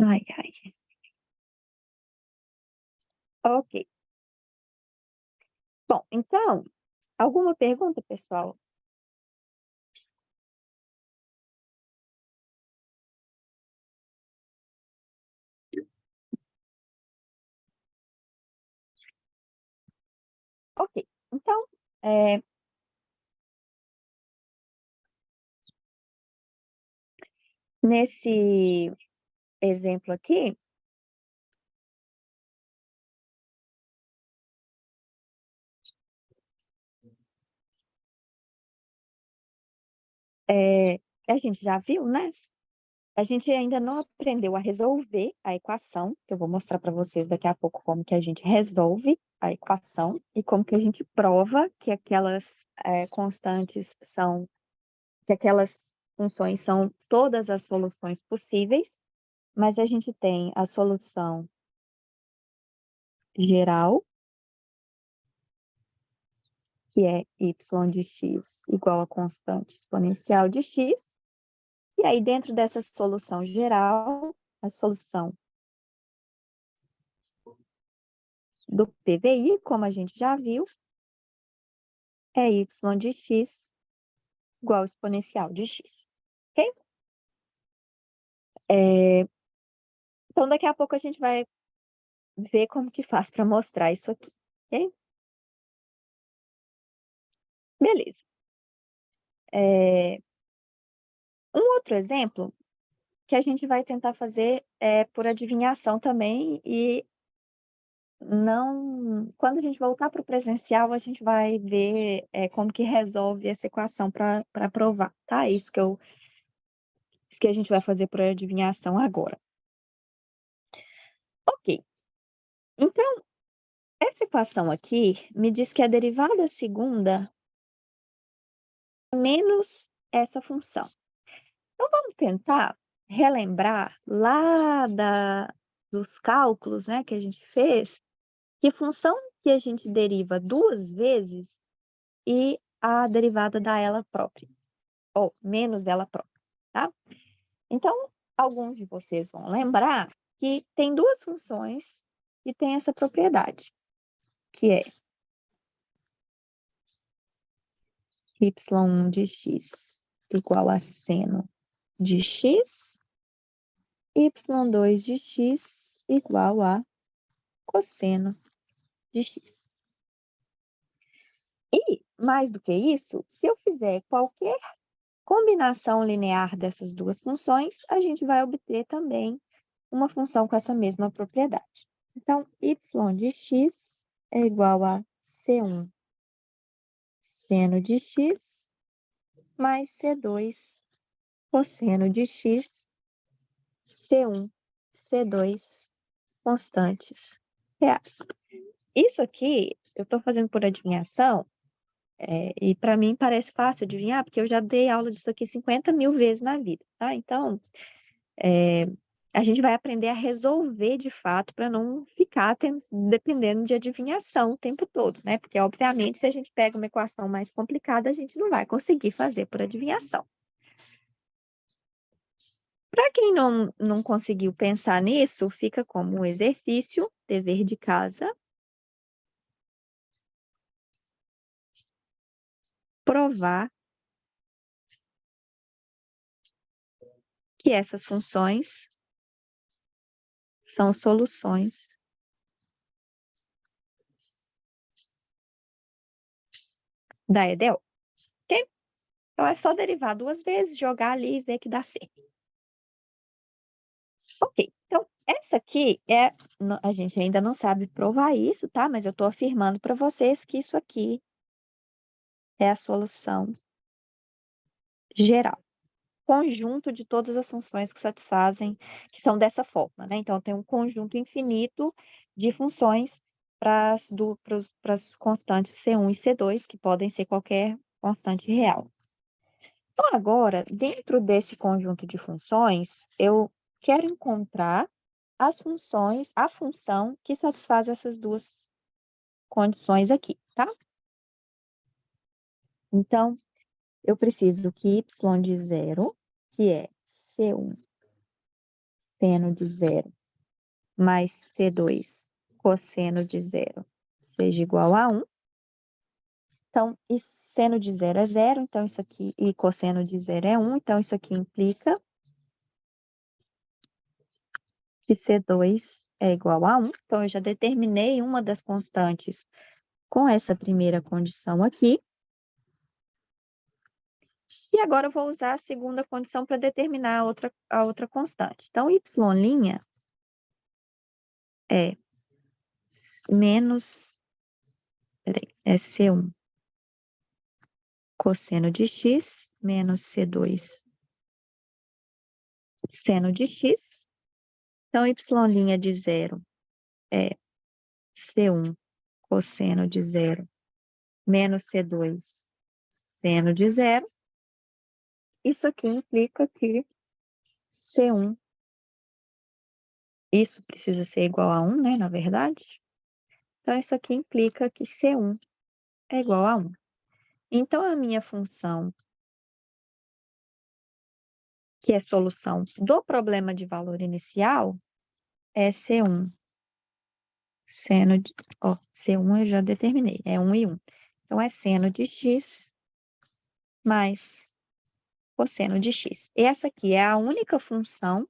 Ai, ai. Ok. Bom, então, alguma pergunta, pessoal? Ok, então, é, nesse exemplo aqui, a gente já viu, né? A gente ainda não aprendeu a resolver a equação, que eu vou mostrar para vocês daqui a pouco como que a gente resolve a equação e como que a gente prova que aquelas constantes são, que aquelas funções são todas as soluções possíveis, mas a gente tem a solução geral, que é y de x igual a constante exponencial de x, e aí dentro dessa solução geral, a solução do PVI, como a gente já viu, é y de x igual ao exponencial de x. Ok? Então, daqui a pouco a gente vai ver como que faz para mostrar isso aqui. Ok? Beleza. Um outro exemplo que a gente vai tentar fazer por adivinhação também e não... Quando a gente voltar para o presencial, a gente vai ver como que resolve essa equação para provar, tá? Isso que a gente vai fazer por adivinhação agora. Ok. Então, essa equação aqui me diz que a derivada segunda é menos essa função. Então, vamos tentar relembrar lá dos cálculos, né, que a gente fez, que função que a gente deriva duas vezes e a derivada da ela própria, ou menos dela própria, tá? Então, alguns de vocês vão lembrar que tem duas funções que têm essa propriedade, que é y de x igual a seno de x, y2 de x igual a cosseno de x. E, mais do que isso, se eu fizer qualquer combinação linear dessas duas funções, a gente vai obter também uma função com essa mesma propriedade. Então, y de x é igual a c1 seno de x mais c2 cosseno de x, c1, c2 constantes reais. Isso aqui, eu estou fazendo por adivinhação, e para mim parece fácil adivinhar, porque eu já dei aula disso aqui 50 mil vezes na vida, tá? Então, a gente vai aprender a resolver de fato para não ficar dependendo de adivinhação o tempo todo, né? Porque, obviamente, se a gente pega uma equação mais complicada, a gente não vai conseguir fazer por adivinhação. Para quem não conseguiu pensar nisso, fica como um exercício, dever de casa, provar que essas funções são soluções da EDO. Ok? Então, é só derivar duas vezes, jogar ali e ver que dá certo. Ok, então, essa aqui a gente ainda não sabe provar isso, tá? Mas eu estou afirmando para vocês que isso aqui é a solução geral. Conjunto de todas as funções que satisfazem, que são dessa forma, né? Então, tem um conjunto infinito de funções para as constantes C1 e C2, que podem ser qualquer constante real. Então, agora, dentro desse conjunto de funções, eu quero encontrar a função que satisfaz essas duas condições aqui, tá? Então, eu preciso que y de zero, que é C1 seno de zero, mais C2 cosseno de zero, seja igual a 1. Então, seno de zero é zero, então isso aqui, e cosseno de zero é 1, então isso aqui implica que C2 é igual a 1. Então, eu já determinei uma das constantes com essa primeira condição aqui. E agora eu vou usar a segunda condição para determinar a outra constante. Então, y' é menos, é C1 cosseno de x menos C2 seno de x. Então, y' de 0 é C1 cosseno de 0 menos C2 seno de 0. Isso aqui implica que C1, isso precisa ser igual a 1, né, na verdade. Então, isso aqui implica que C1 é igual a 1. Então, a minha função, que é solução do problema de valor inicial, é C1 seno de... C1 eu já determinei, é 1 e 1. Então, é seno de x mais cosseno de x. Essa aqui é a única função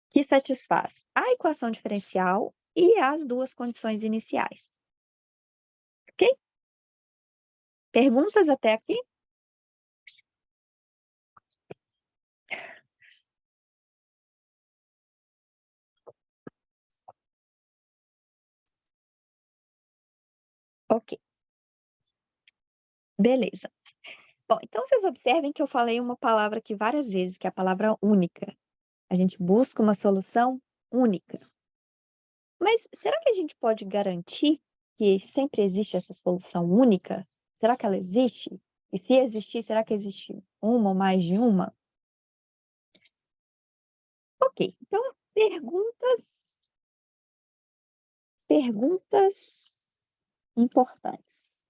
que satisfaz a equação diferencial e as duas condições iniciais. Ok? Perguntas até aqui? Ok. Beleza. Bom, então vocês observem que eu falei uma palavra aqui várias vezes, que é a palavra única. A gente busca uma solução única. Mas será que a gente pode garantir que sempre existe essa solução única? Será que ela existe? E se existir, será que existe uma ou mais de uma? Ok, então perguntas importantes.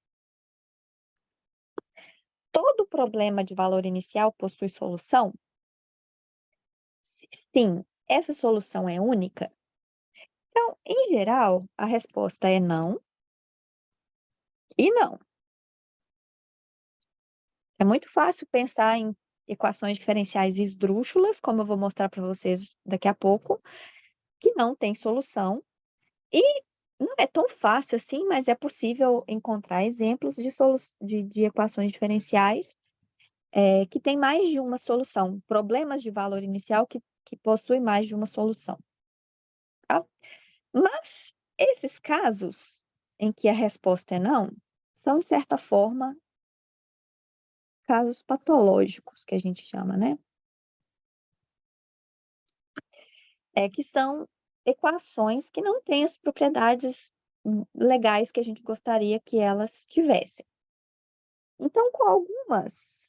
Todo problema de valor inicial possui solução? Sim, essa solução é única? Então, em geral, a resposta é não e não. É muito fácil pensar em equações diferenciais esdrúxulas, como eu vou mostrar para vocês daqui a pouco, que não tem solução. E não é tão fácil assim, mas é possível encontrar exemplos de equações diferenciais que têm mais de uma solução, problemas de valor inicial que possuem mais de uma solução. Tá? Mas esses casos em que a resposta é não, são, de certa forma, casos patológicos, que a gente chama, né? Que são equações que não têm as propriedades legais que a gente gostaria que elas tivessem. Então, com algumas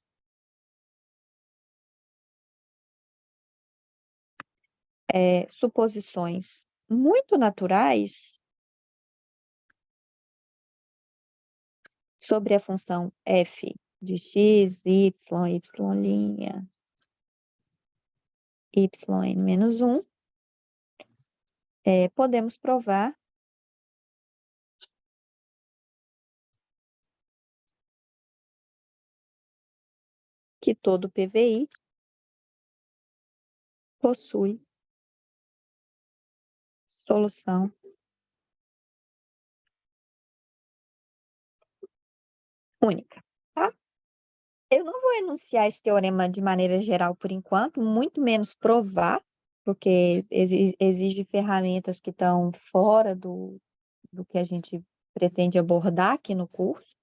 suposições muito naturais sobre a função f de x, y, y', yn menos 1, podemos provar que todo PVI possui solução única, tá? Eu não vou enunciar esse teorema de maneira geral por enquanto, muito menos provar, porque exige ferramentas que estão fora do que a gente pretende abordar aqui no curso.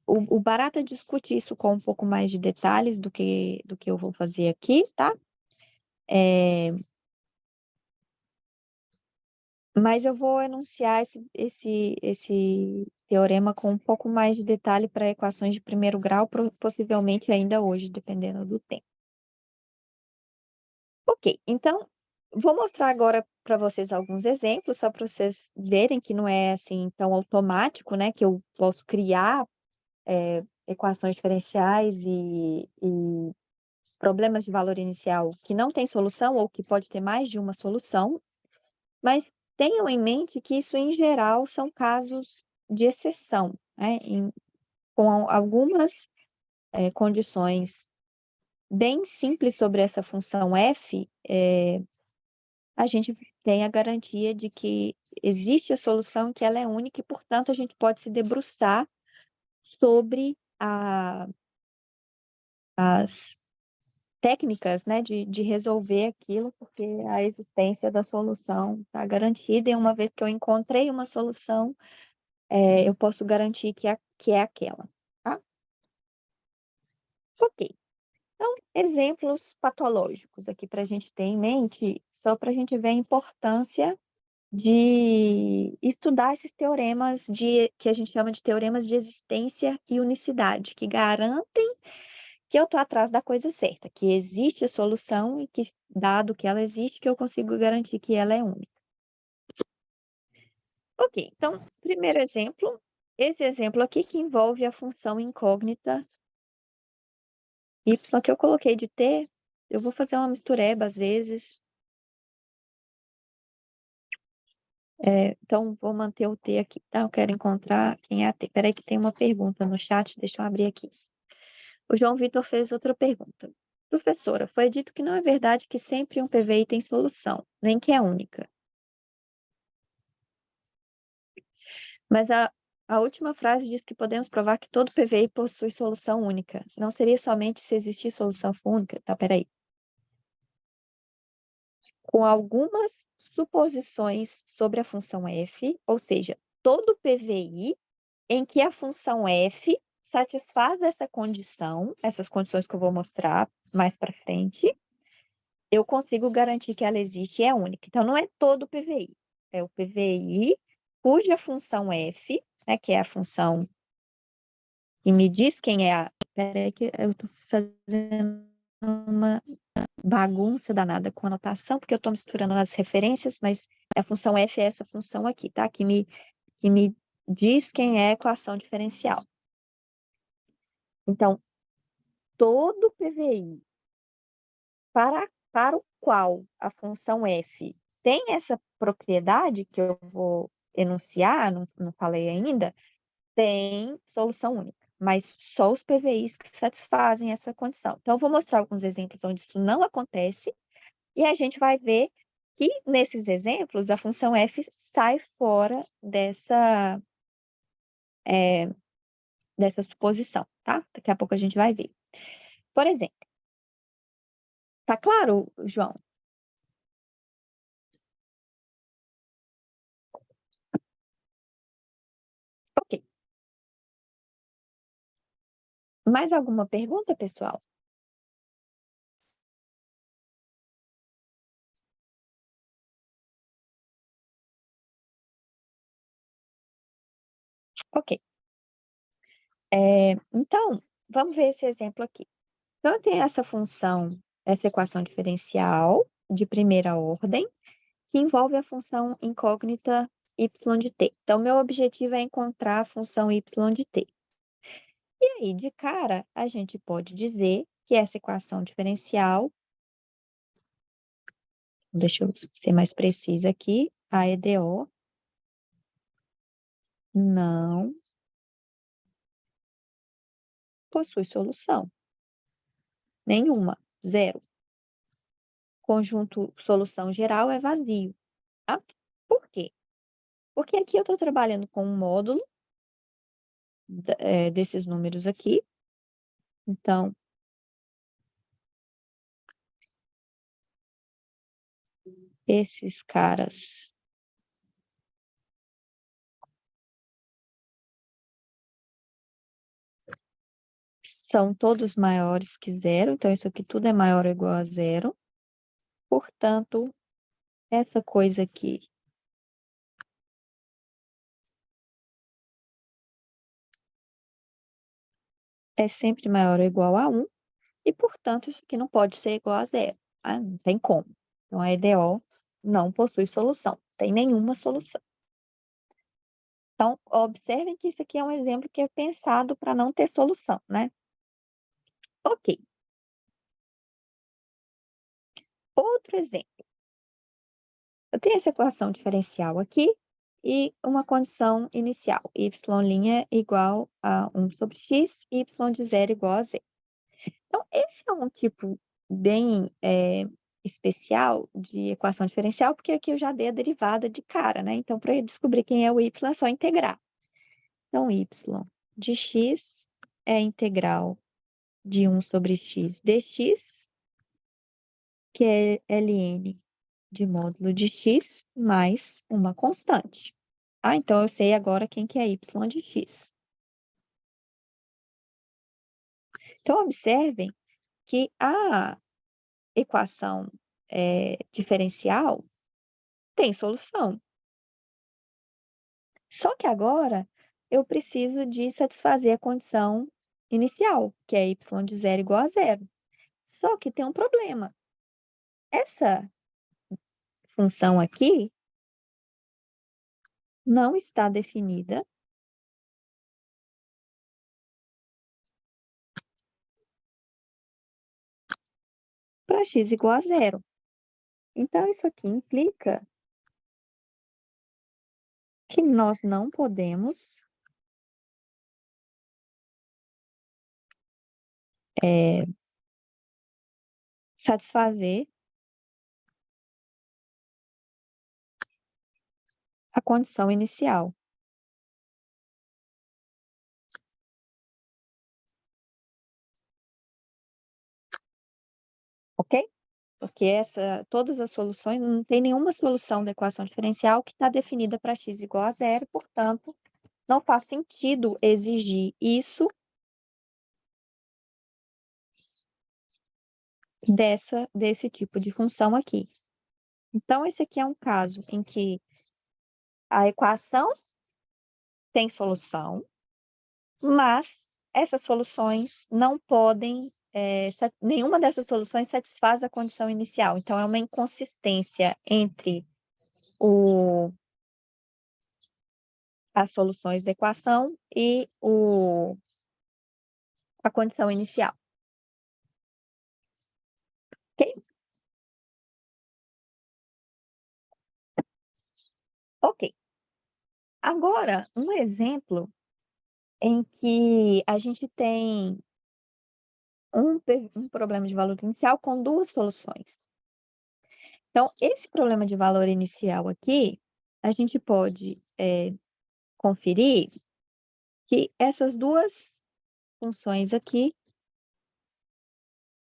O Barata discute isso com um pouco mais de detalhes do que eu vou fazer aqui, tá? Mas eu vou enunciar esse teorema com um pouco mais de detalhe para equações de primeiro grau, possivelmente ainda hoje, dependendo do tempo. Ok, então, vou mostrar agora para vocês alguns exemplos, só para vocês verem que não é assim tão automático, né? Que eu posso criar equações diferenciais e problemas de valor inicial que não tem solução ou que pode ter mais de uma solução, mas tenham em mente que isso, em geral, são casos de exceção, né? Com algumas condições bem simples sobre essa função f, a gente tem a garantia de que existe a solução, que ela é única e, portanto, a gente pode se debruçar sobre as técnicas, né, de resolver aquilo, porque a existência da solução está garantida, e uma vez que eu encontrei uma solução, eu posso garantir que é aquela, tá? Ok. Então, exemplos patológicos aqui para a gente ter em mente, só para a gente ver a importância de estudar esses teoremas que a gente chama de teoremas de existência e unicidade, que garantem que eu estou atrás da coisa certa, que existe a solução e que, dado que ela existe, que eu consigo garantir que ela é única. Ok, então, primeiro exemplo, esse exemplo aqui que envolve a função incógnita y que eu coloquei de t, eu vou fazer uma mistureba às vezes. Então, vou manter o t aqui, tá? Eu quero encontrar quem é a t. Peraí que tem uma pergunta no chat, deixa eu abrir aqui. O João Vitor fez outra pergunta. Professora, foi dito que não é verdade que sempre um PVI tem solução, nem que é única. Mas a última frase diz que podemos provar que todo PVI possui solução única. Não seria somente se existir solução única? Tá, peraí. Com algumas suposições sobre a função f, ou seja, todo PVI em que a função f satisfaz essa condição, essas condições que eu vou mostrar mais para frente, eu consigo garantir que ela existe e é única. Então, não é todo PVI, é o PVI cuja função f, né, que é a função que me diz quem é a... Peraí que eu estou fazendo uma bagunça danada com a anotação, porque eu estou misturando as referências, mas a função f é essa função aqui, tá? Que me diz quem é a equação diferencial. Então, todo PVI para o qual a função f tem essa propriedade que eu vou enunciar, não falei ainda, tem solução única, mas só os PVIs que satisfazem essa condição. Então, eu vou mostrar alguns exemplos onde isso não acontece, e a gente vai ver que, nesses exemplos, a função f sai fora dessa suposição, tá? Daqui a pouco a gente vai ver. Por exemplo, tá claro, João? Ok. Mais alguma pergunta, pessoal? Ok. Então, vamos ver esse exemplo aqui. Então, eu tenho essa função, essa equação diferencial de primeira ordem, que envolve a função incógnita y de t. Então, meu objetivo é encontrar a função y de t. E aí, de cara, a gente pode dizer que essa equação diferencial, deixa eu ser mais precisa aqui, a EDO não possui solução. Nenhuma, zero. Conjunto solução geral é vazio. Tá? Por quê? Porque aqui eu estou trabalhando com um módulo desses números aqui. Então, esses caras são todos maiores que zero. Então, isso aqui tudo é maior ou igual a zero. Portanto, essa coisa aqui é sempre maior ou igual a 1. E, portanto, isso aqui não pode ser igual a zero. Tá? Não tem como. Então, a EDO não possui solução. Não tem nenhuma solução. Então, observem que isso aqui é um exemplo que é pensado para não ter solução, né? Ok. Outro exemplo. Eu tenho essa equação diferencial aqui e uma condição inicial. Y' igual a 1 sobre x e y de zero igual a zero. Então, esse é um tipo bem especial de equação diferencial, porque aqui eu já dei a derivada de cara, né? Então, para descobrir quem é o y, é só integrar. Então, y de x é integral de 1 sobre x dx, que é ln de módulo de x mais uma constante. Então eu sei agora quem que é y de x. Então, observem que a equação diferencial tem solução. Só que agora eu preciso de satisfazer a condição inicial, que é y de 0 igual a 0. Só que tem um problema. Essa função aqui não está definida para x igual a 0. Então, isso aqui implica que nós não podemos satisfazer a condição inicial. Ok? Porque todas as soluções, não tem nenhuma solução da equação diferencial que está definida para x igual a 0, portanto, não faz sentido exigir isso desse tipo de função aqui. Então, esse aqui é um caso em que a equação tem solução, mas essas soluções não podem, nenhuma dessas soluções satisfaz a condição inicial. Então, é uma inconsistência entre as soluções da equação e a condição inicial. Ok? Ok. Agora, um exemplo em que a gente tem um problema de valor inicial com duas soluções. Então, esse problema de valor inicial aqui, a gente pode conferir que essas duas funções aqui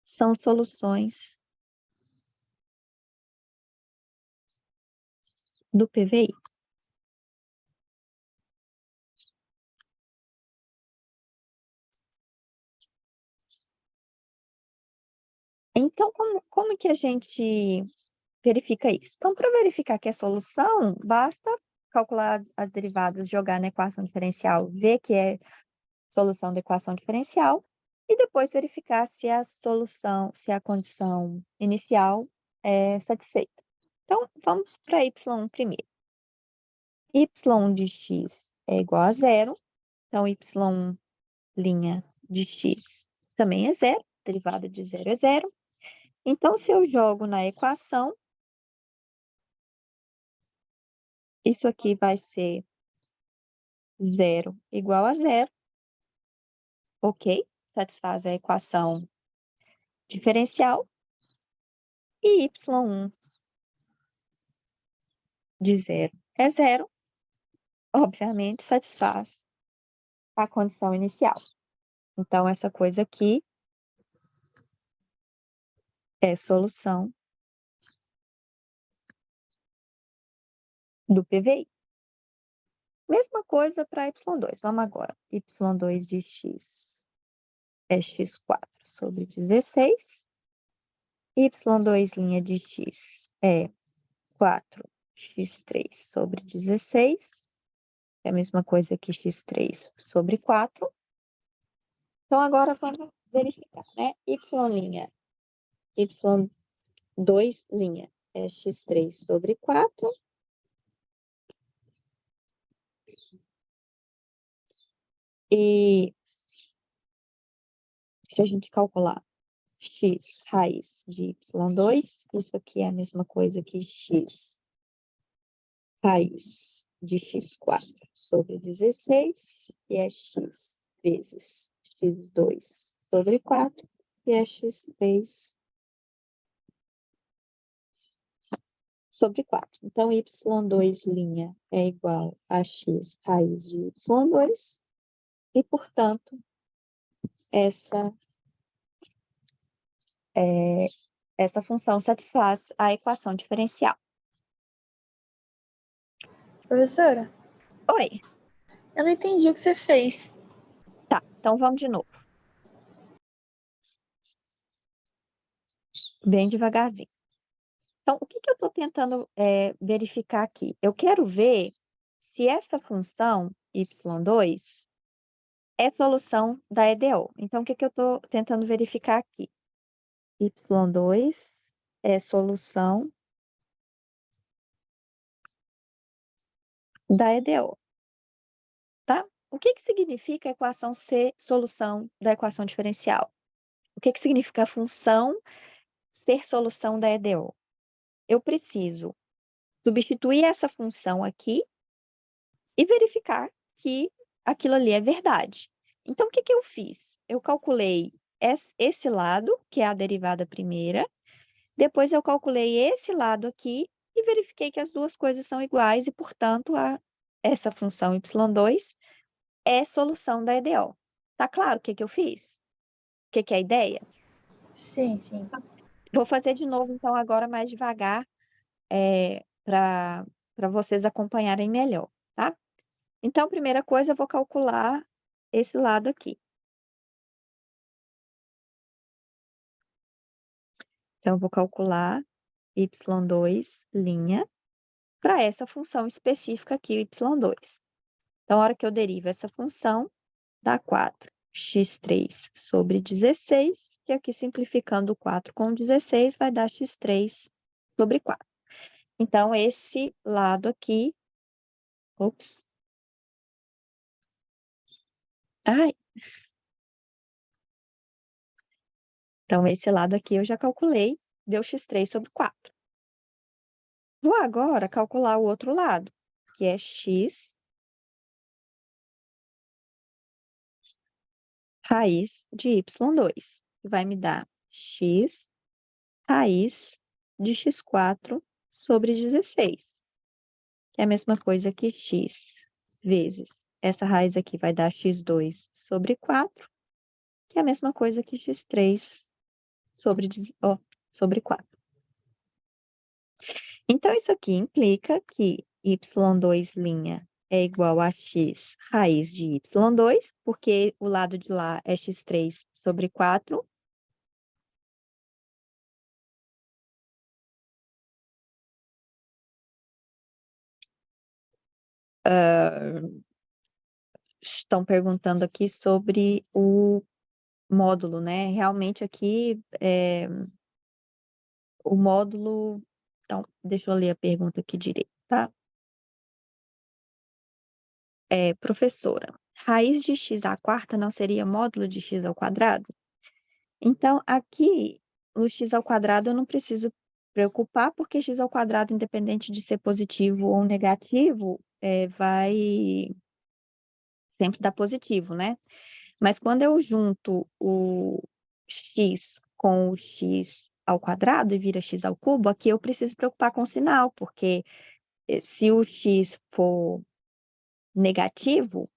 são soluções do PVI. Então, como que a gente verifica isso? Então, para verificar que é solução, basta calcular as derivadas, jogar na equação diferencial, ver que é solução da equação diferencial e depois verificar se a condição inicial é satisfeita. Então, vamos para y primeiro. Y de x é igual a 0, então y' de x também é 0, derivada de 0 é 0. Então, se eu jogo na equação, isso aqui vai ser 0 igual a 0, ok? Satisfaz a equação diferencial. E y1 de 0 é 0, obviamente satisfaz a condição inicial. Então, essa coisa aqui é solução do PVI. Mesma coisa para y2. Vamos agora. y2 de x é x4 sobre 16. y2' de x é 4x3 sobre 16. É a mesma coisa que x3 sobre 4. Então, agora vamos verificar, né? y', y2' é x3 sobre 4. E se a gente calcular x raiz de y2, isso aqui é a mesma coisa que x raiz de x4 sobre 16, que é x vezes x2 sobre 4. que é x3 sobre 4. Então, y2' é igual a x raiz de y2, e, portanto, essa, essa função satisfaz a equação diferencial. Professora, Oi, eu não entendi o que você fez. tá, então vamos de novo. Bem devagarzinho. Então, o que eu estou tentando verificar aqui? Eu quero ver se essa função y2 é solução da EDO. Então, o que eu estou tentando verificar aqui? Y2 é solução da EDO, tá? O que significa a equação ser solução da equação diferencial? O que significa a função ser solução da EDO? Eu preciso substituir essa função aqui e verificar que aquilo ali é verdade. Então, o que eu fiz? Eu calculei esse lado, que é a derivada primeira, depois eu calculei esse lado aqui e verifiquei que as duas coisas são iguais e, portanto, essa função y2 é solução da EDO. Tá claro o que eu fiz? O que é a ideia? Sim, sim. Vou fazer de novo, então, agora mais devagar, para vocês acompanharem melhor, tá? Então, primeira coisa, eu vou calcular esse lado aqui. Então, eu vou calcular y2' para essa função específica aqui, y2. Então, a hora que eu derivo essa função, dá 4x3 sobre 16, que aqui simplificando 4 com 16 vai dar x3 sobre 4. Então, esse lado aqui... Ops. Ai. Então, esse lado aqui eu já calculei, deu x3 sobre 4. Vou agora calcular o outro lado, que é x raiz de y2, que vai me dar x raiz de x4 sobre 16, que é a mesma coisa que x vezes essa raiz aqui vai dar x2 sobre 4, que é a mesma coisa que x3 sobre 4. Então, isso aqui implica que y2' é igual a x raiz de y2, porque o lado de lá é x3 sobre 4. Estão perguntando aqui sobre o módulo, né? Realmente aqui, o módulo... Então, deixa eu ler a pergunta aqui direito, tá? Professora, raiz de x à quarta não seria módulo de x ao quadrado? Então, aqui, o x ao quadrado eu não preciso preocupar, porque x ao quadrado, independente de ser positivo ou negativo, vai sempre dar positivo, né? Mas quando eu junto o x com o x ao quadrado e vira x ao cubo, aqui eu preciso preocupar com o sinal, porque se o x for negativo,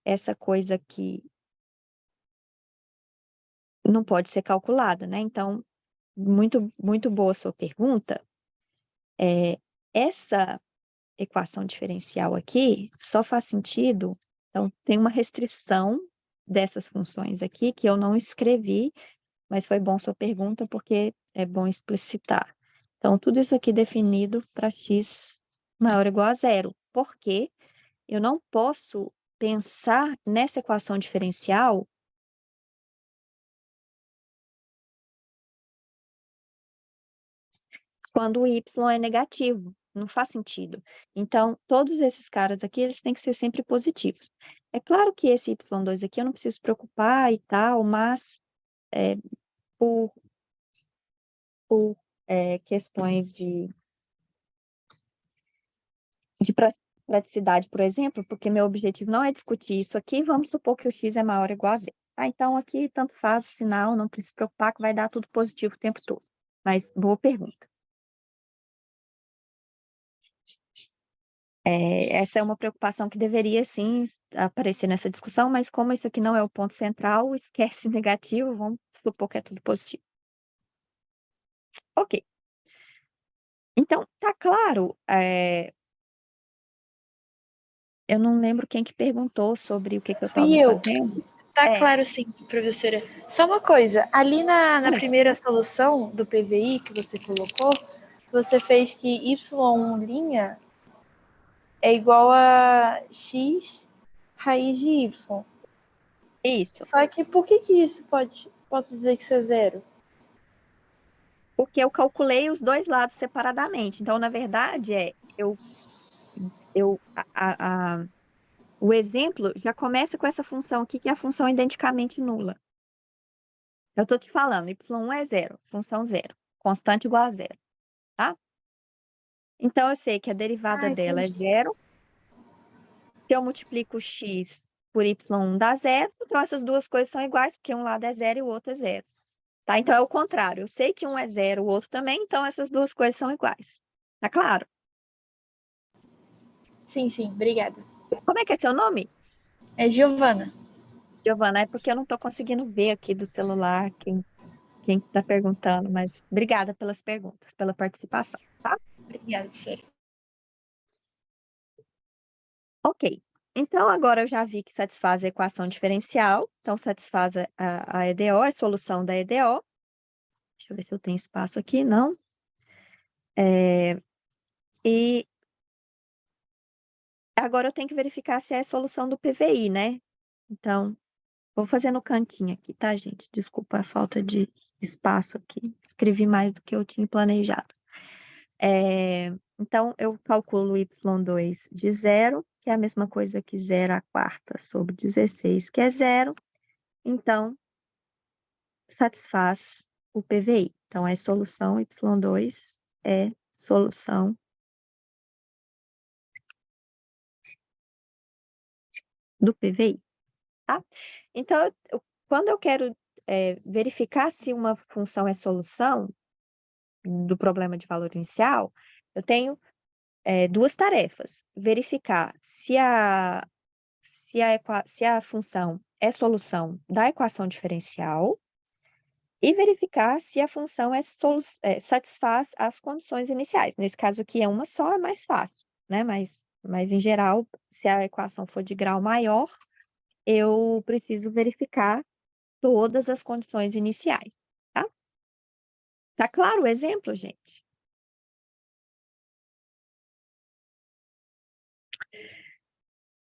essa coisa aqui não pode ser calculada, né? Então, muito, muito boa a sua pergunta. Essa equação diferencial aqui só faz sentido, então tem uma restrição dessas funções aqui que eu não escrevi, mas foi bom sua pergunta porque é bom explicitar. Então, tudo isso aqui definido para x maior ou igual a zero, porque eu não posso pensar nessa equação diferencial quando o y é negativo. Não faz sentido. Então, todos esses caras aqui, eles têm que ser sempre positivos. É claro que esse y2 aqui eu não preciso preocupar e tal, mas por questões de praticidade, por exemplo, porque meu objetivo não é discutir isso aqui, vamos supor que o x é maior ou igual a zero. Tá? Então, aqui, tanto faz o sinal, não precisa se preocupar que vai dar tudo positivo o tempo todo. Mas, boa pergunta. Essa é uma preocupação que deveria, sim, aparecer nessa discussão, mas como isso aqui não é o ponto central, esquece negativo, vamos supor que é tudo positivo. Ok. Então, tá claro, eu não lembro quem que perguntou sobre o que eu Fui estava eu. fazendo. Tá claro sim, professora. Só uma coisa, ali na primeira solução do PVI que você colocou, você fez que y1' é igual a x raiz de y. Isso, Só que por que isso posso dizer que isso é zero? porque eu calculei os dois lados separadamente. Então, na verdade, o exemplo já começa com essa função aqui, que é a função identicamente nula. Eu estou te falando, y1 é zero, função zero, constante igual a zero, tá? Então, eu sei que a derivada dela é Entendi. zero. Se eu multiplico x por y1 dá zero, então essas duas coisas são iguais, porque um lado é zero e o outro é zero. Tá? Então, é o contrário. Eu sei que um é zero, o outro também, então essas duas coisas são iguais. Tá claro? Sim, obrigada. Como é que é seu nome? É Giovana. Giovana, é porque eu não estou conseguindo ver aqui do celular quem está perguntando, mas obrigada pelas perguntas, pela participação, tá? Obrigada, professora. Ok. Então, agora eu já vi que satisfaz a equação diferencial. Então, satisfaz a EDO, a solução da EDO. Deixa eu ver se eu tenho espaço aqui. Não. E agora eu tenho que verificar se é a solução do PVI, né? Então, vou fazer no cantinho aqui, tá, gente? Desculpa a falta de espaço aqui. Escrevi mais do que eu tinha planejado. Então, eu calculo y2 de zero, que é a mesma coisa que 0² sobre 16, que é zero. Então, satisfaz o PVI. Então, é solução y2 é solução do PVI, tá? Então, quando eu quero verificar se uma função é solução do problema de valor inicial, eu tenho duas tarefas. Verificar se a função é solução da equação diferencial e verificar se a função satisfaz as condições iniciais. Nesse caso aqui é uma só, é mais fácil, né? Mas em geral, se a equação for de grau maior, eu preciso verificar todas as condições iniciais, tá? Tá claro o exemplo, gente?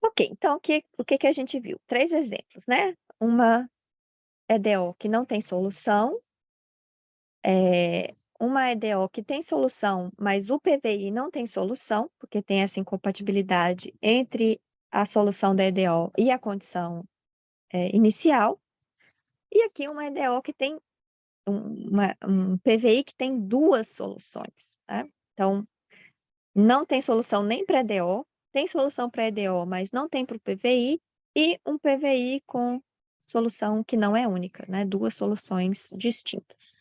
Ok, então o que a gente viu? 3 exemplos, né? Uma EDO que não tem solução, uma EDO que tem solução, mas o PVI não tem solução, porque tem essa incompatibilidade entre a solução da EDO e a condição inicial. E aqui uma EDO que tem um PVI que tem duas soluções, né? Então, não tem solução nem para EDO, tem solução para EDO, mas não tem para o PVI, e um PVI com solução que não é única, né? Duas soluções distintas.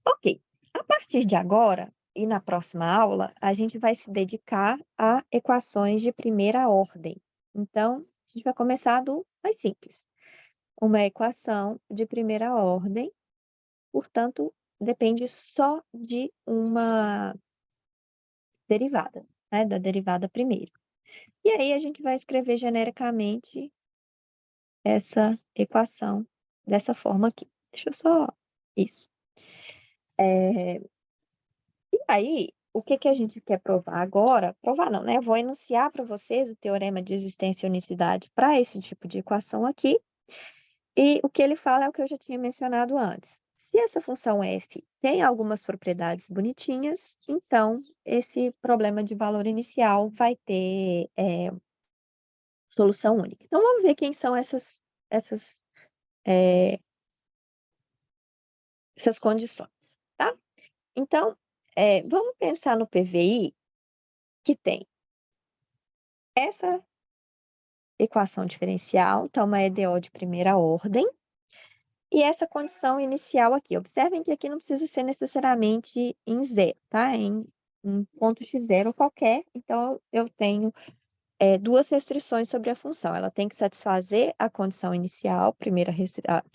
Ok, a partir de agora e na próxima aula, a gente vai se dedicar a equações de primeira ordem. Então, a gente vai começar do mais simples. Uma equação de primeira ordem, portanto, depende só de uma derivada, né? Da derivada primeira. E aí a gente vai escrever genericamente essa equação dessa forma aqui. Deixa eu só... Isso. E aí, o que a gente quer provar agora? Provar não, né? Eu vou enunciar para vocês o teorema de existência e unicidade para esse tipo de equação aqui. E o que ele fala é o que eu já tinha mencionado antes. Se essa função f tem algumas propriedades bonitinhas, então esse problema de valor inicial vai ter solução única. Então, vamos ver quem são essas condições, tá? Então, vamos pensar no PVI que tem essa equação diferencial, então uma EDO de primeira ordem. E essa condição inicial aqui, observem que aqui não precisa ser necessariamente em zero, tá? Em um ponto x0 qualquer, então eu tenho duas restrições sobre a função. Ela tem que satisfazer a condição inicial,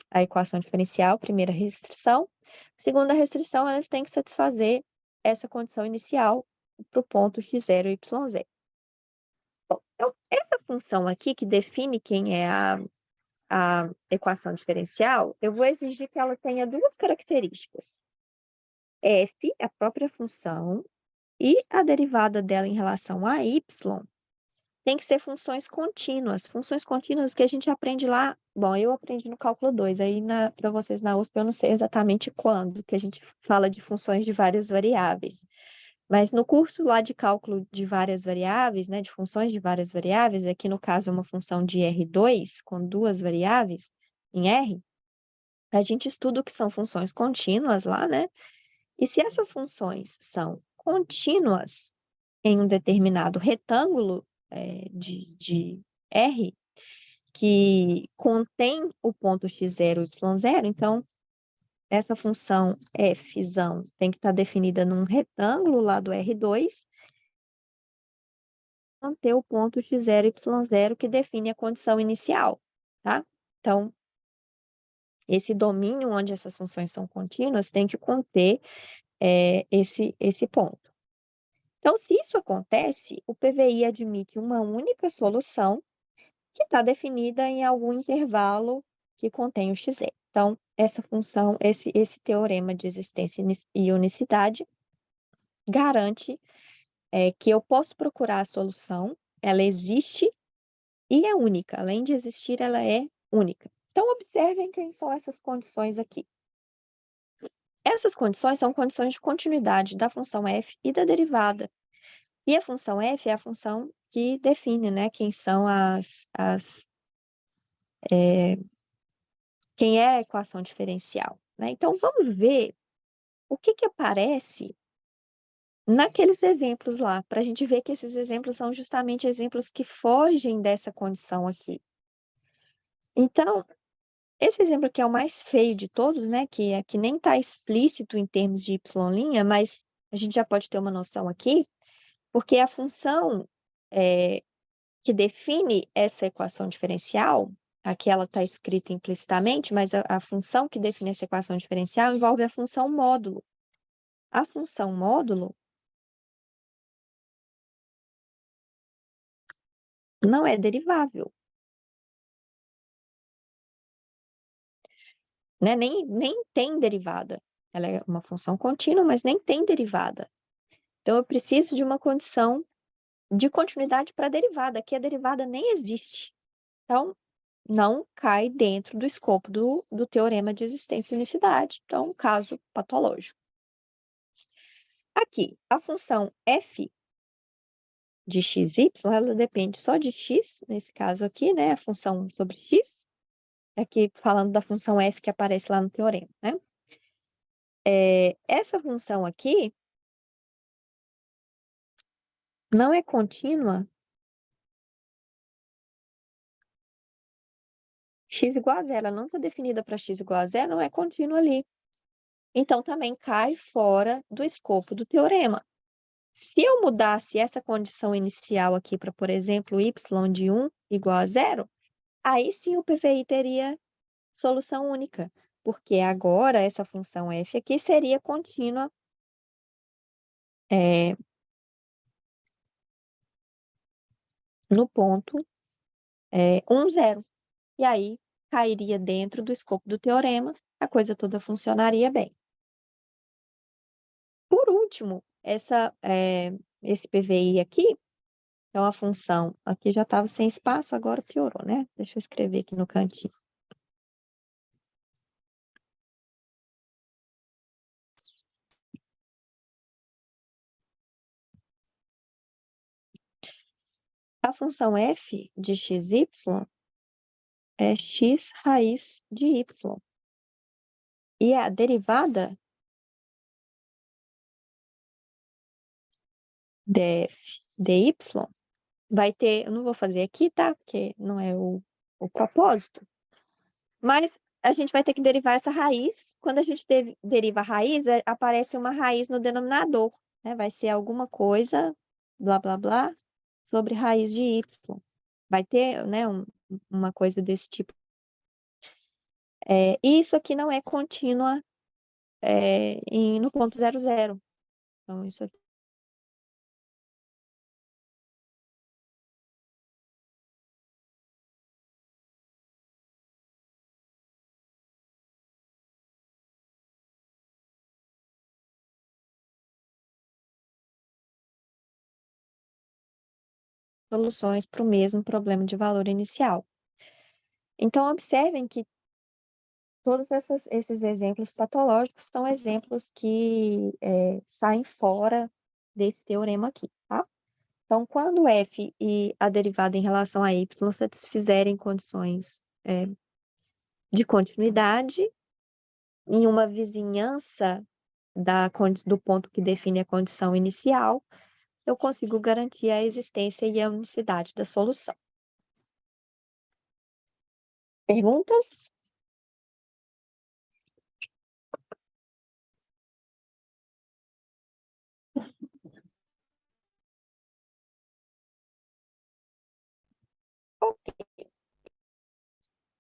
a equação diferencial, primeira restrição. Segunda restrição, ela tem que satisfazer essa condição inicial para o ponto x0 e yz. Bom, então, essa função aqui, que define quem é a equação diferencial, eu vou exigir que ela tenha duas características. F, a própria função, e a derivada dela em relação a y, tem que ser funções contínuas. Funções contínuas que a gente aprende lá. Bom, eu aprendi no cálculo 2, aí para vocês na USP eu não sei exatamente quando, que a gente fala de funções de várias variáveis. Mas no curso lá de cálculo de várias variáveis, né, de funções de várias variáveis, aqui no caso é uma função de R2 com duas variáveis em R, a gente estuda o que são funções contínuas lá, né? E se essas funções são contínuas em um determinado retângulo de R, que contém o ponto x0, y0, então essa função f tem que estar definida num retângulo lá do R2, manter o ponto x0, y0, que define a condição inicial, tá? Então, esse domínio onde essas funções são contínuas tem que conter esse ponto. Então, se isso acontece, o PVI admite uma única solução que está definida em algum intervalo que contém o x0. Então, essa função, esse teorema de existência e unicidade garante que eu posso procurar a solução, ela existe e é única. Além de existir, ela é única. Então, observem quem são essas condições aqui. Essas condições são condições de continuidade da função f e da derivada. E a função f é a função que define, né, quem são quem é a equação diferencial, né? Então, vamos ver o que aparece naqueles exemplos lá, para a gente ver que esses exemplos são justamente exemplos que fogem dessa condição aqui. Então, esse exemplo aqui é o mais feio de todos, né? Que nem está explícito em termos de y', mas a gente já pode ter uma noção aqui, porque a função que define essa equação diferencial, aqui ela está escrita implicitamente, mas a função que define essa equação diferencial envolve a função módulo. A função módulo não é derivável, né? Nem tem derivada. Ela é uma função contínua, mas nem tem derivada. Então, eu preciso de uma condição de continuidade para a derivada. Aqui a derivada nem existe. Então, não cai dentro do escopo do teorema de existência e unicidade. Então, um caso patológico. Aqui, a função f de xy, ela depende só de x, nesse caso aqui, né? A função sobre x. Aqui falando da função f que aparece lá no teorema, né? Essa função aqui não é contínua x igual a zero. Ela não está definida para x igual a zero, não é contínua ali. Então, também cai fora do escopo do teorema. Se eu mudasse essa condição inicial aqui para, por exemplo, y de 1 igual a zero, aí sim o PVI teria solução única, porque agora essa função f aqui seria contínua no ponto 1, 0. E aí cairia dentro do escopo do teorema, a coisa toda funcionaria bem. Por último, esse PVI aqui, então a função aqui já estava sem espaço, agora piorou, né? Deixa eu escrever aqui no cantinho. A função f de xy é x raiz de y. E a derivada df dy vai ter, eu não vou fazer aqui, tá? Porque não é o propósito. Mas a gente vai ter que derivar essa raiz. Quando a gente deriva a raiz, aparece uma raiz no denominador, né? Vai ser alguma coisa, blá, blá, blá, sobre raiz de y. Vai ter, né, uma coisa desse tipo. Isso aqui não é contínua no ponto 00. Então, isso aqui. Soluções para o mesmo problema de valor inicial. Então, observem que todos esses exemplos patológicos são exemplos que saem fora desse teorema aqui, tá? Então, quando f e a derivada em relação a y satisfizerem condições de continuidade em uma vizinhança do ponto que define a condição inicial, eu consigo garantir a existência e a unicidade da solução. Perguntas? Ok.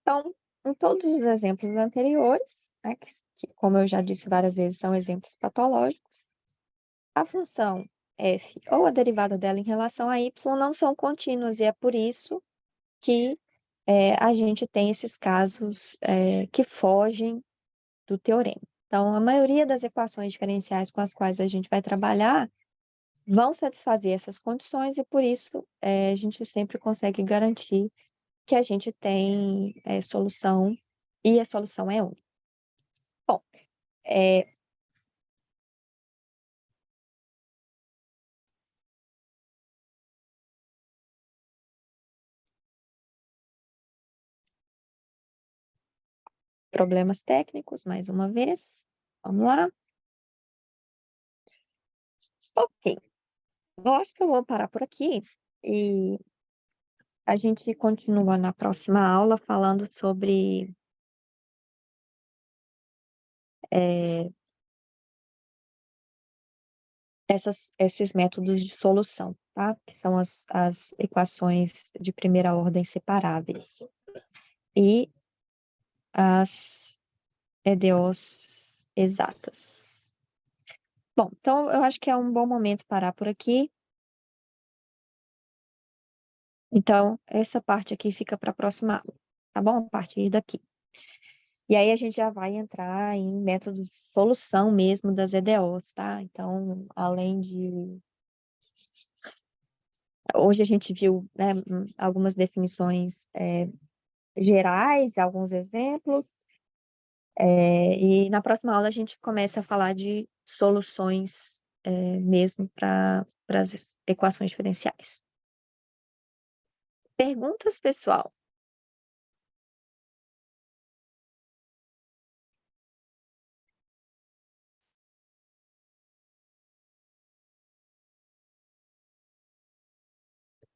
Então, em todos os exemplos anteriores, né, que, como eu já disse várias vezes, são exemplos patológicos, a função f ou a derivada dela em relação a y não são contínuas, e é por isso que a gente tem esses casos que fogem do teorema. Então, a maioria das equações diferenciais com as quais a gente vai trabalhar vão satisfazer essas condições, e por isso a gente sempre consegue garantir que a gente tem solução, e a solução é única. Bom, problemas técnicos, mais uma vez. Vamos lá. Ok. Eu acho que eu vou parar por aqui e a gente continua na próxima aula falando sobre esses métodos de solução, tá? Que são as equações de primeira ordem separáveis e as EDOs exatas. Bom, então eu acho que é um bom momento parar por aqui. Então, essa parte aqui fica para a próxima aula, tá bom? A partir daqui. E aí a gente já vai entrar em métodos de solução mesmo das EDOs, tá? Então, além de... Hoje a gente viu, né, algumas definições gerais, alguns exemplos, e na próxima aula a gente começa a falar de soluções mesmo para as equações diferenciais. Perguntas, pessoal?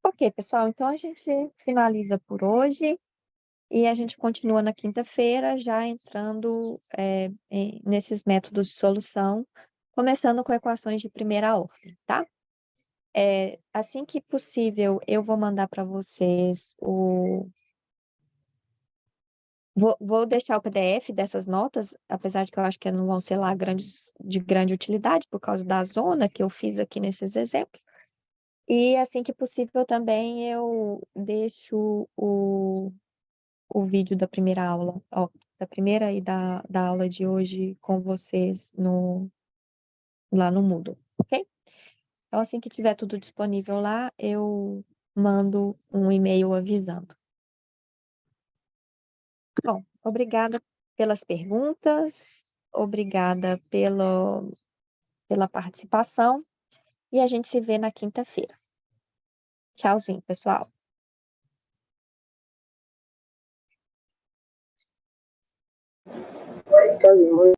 Ok, pessoal, então a gente finaliza por hoje e a gente continua na quinta-feira, já entrando nesses métodos de solução, começando com equações de primeira ordem, tá? Assim que possível, eu vou mandar para vocês o. Vou deixar o PDF dessas notas, apesar de que eu acho que não vão ser lá de grande utilidade, por causa da zona que eu fiz aqui nesses exemplos. E assim que possível também eu deixo o vídeo da primeira aula, ó, da primeira e da aula de hoje com vocês lá no Moodle, ok? Então, assim que tiver tudo disponível lá, eu mando um e-mail avisando. Bom, obrigada pelas perguntas, obrigada pela participação, e a gente se vê na quinta-feira. Tchauzinho, pessoal. Tchauzinho.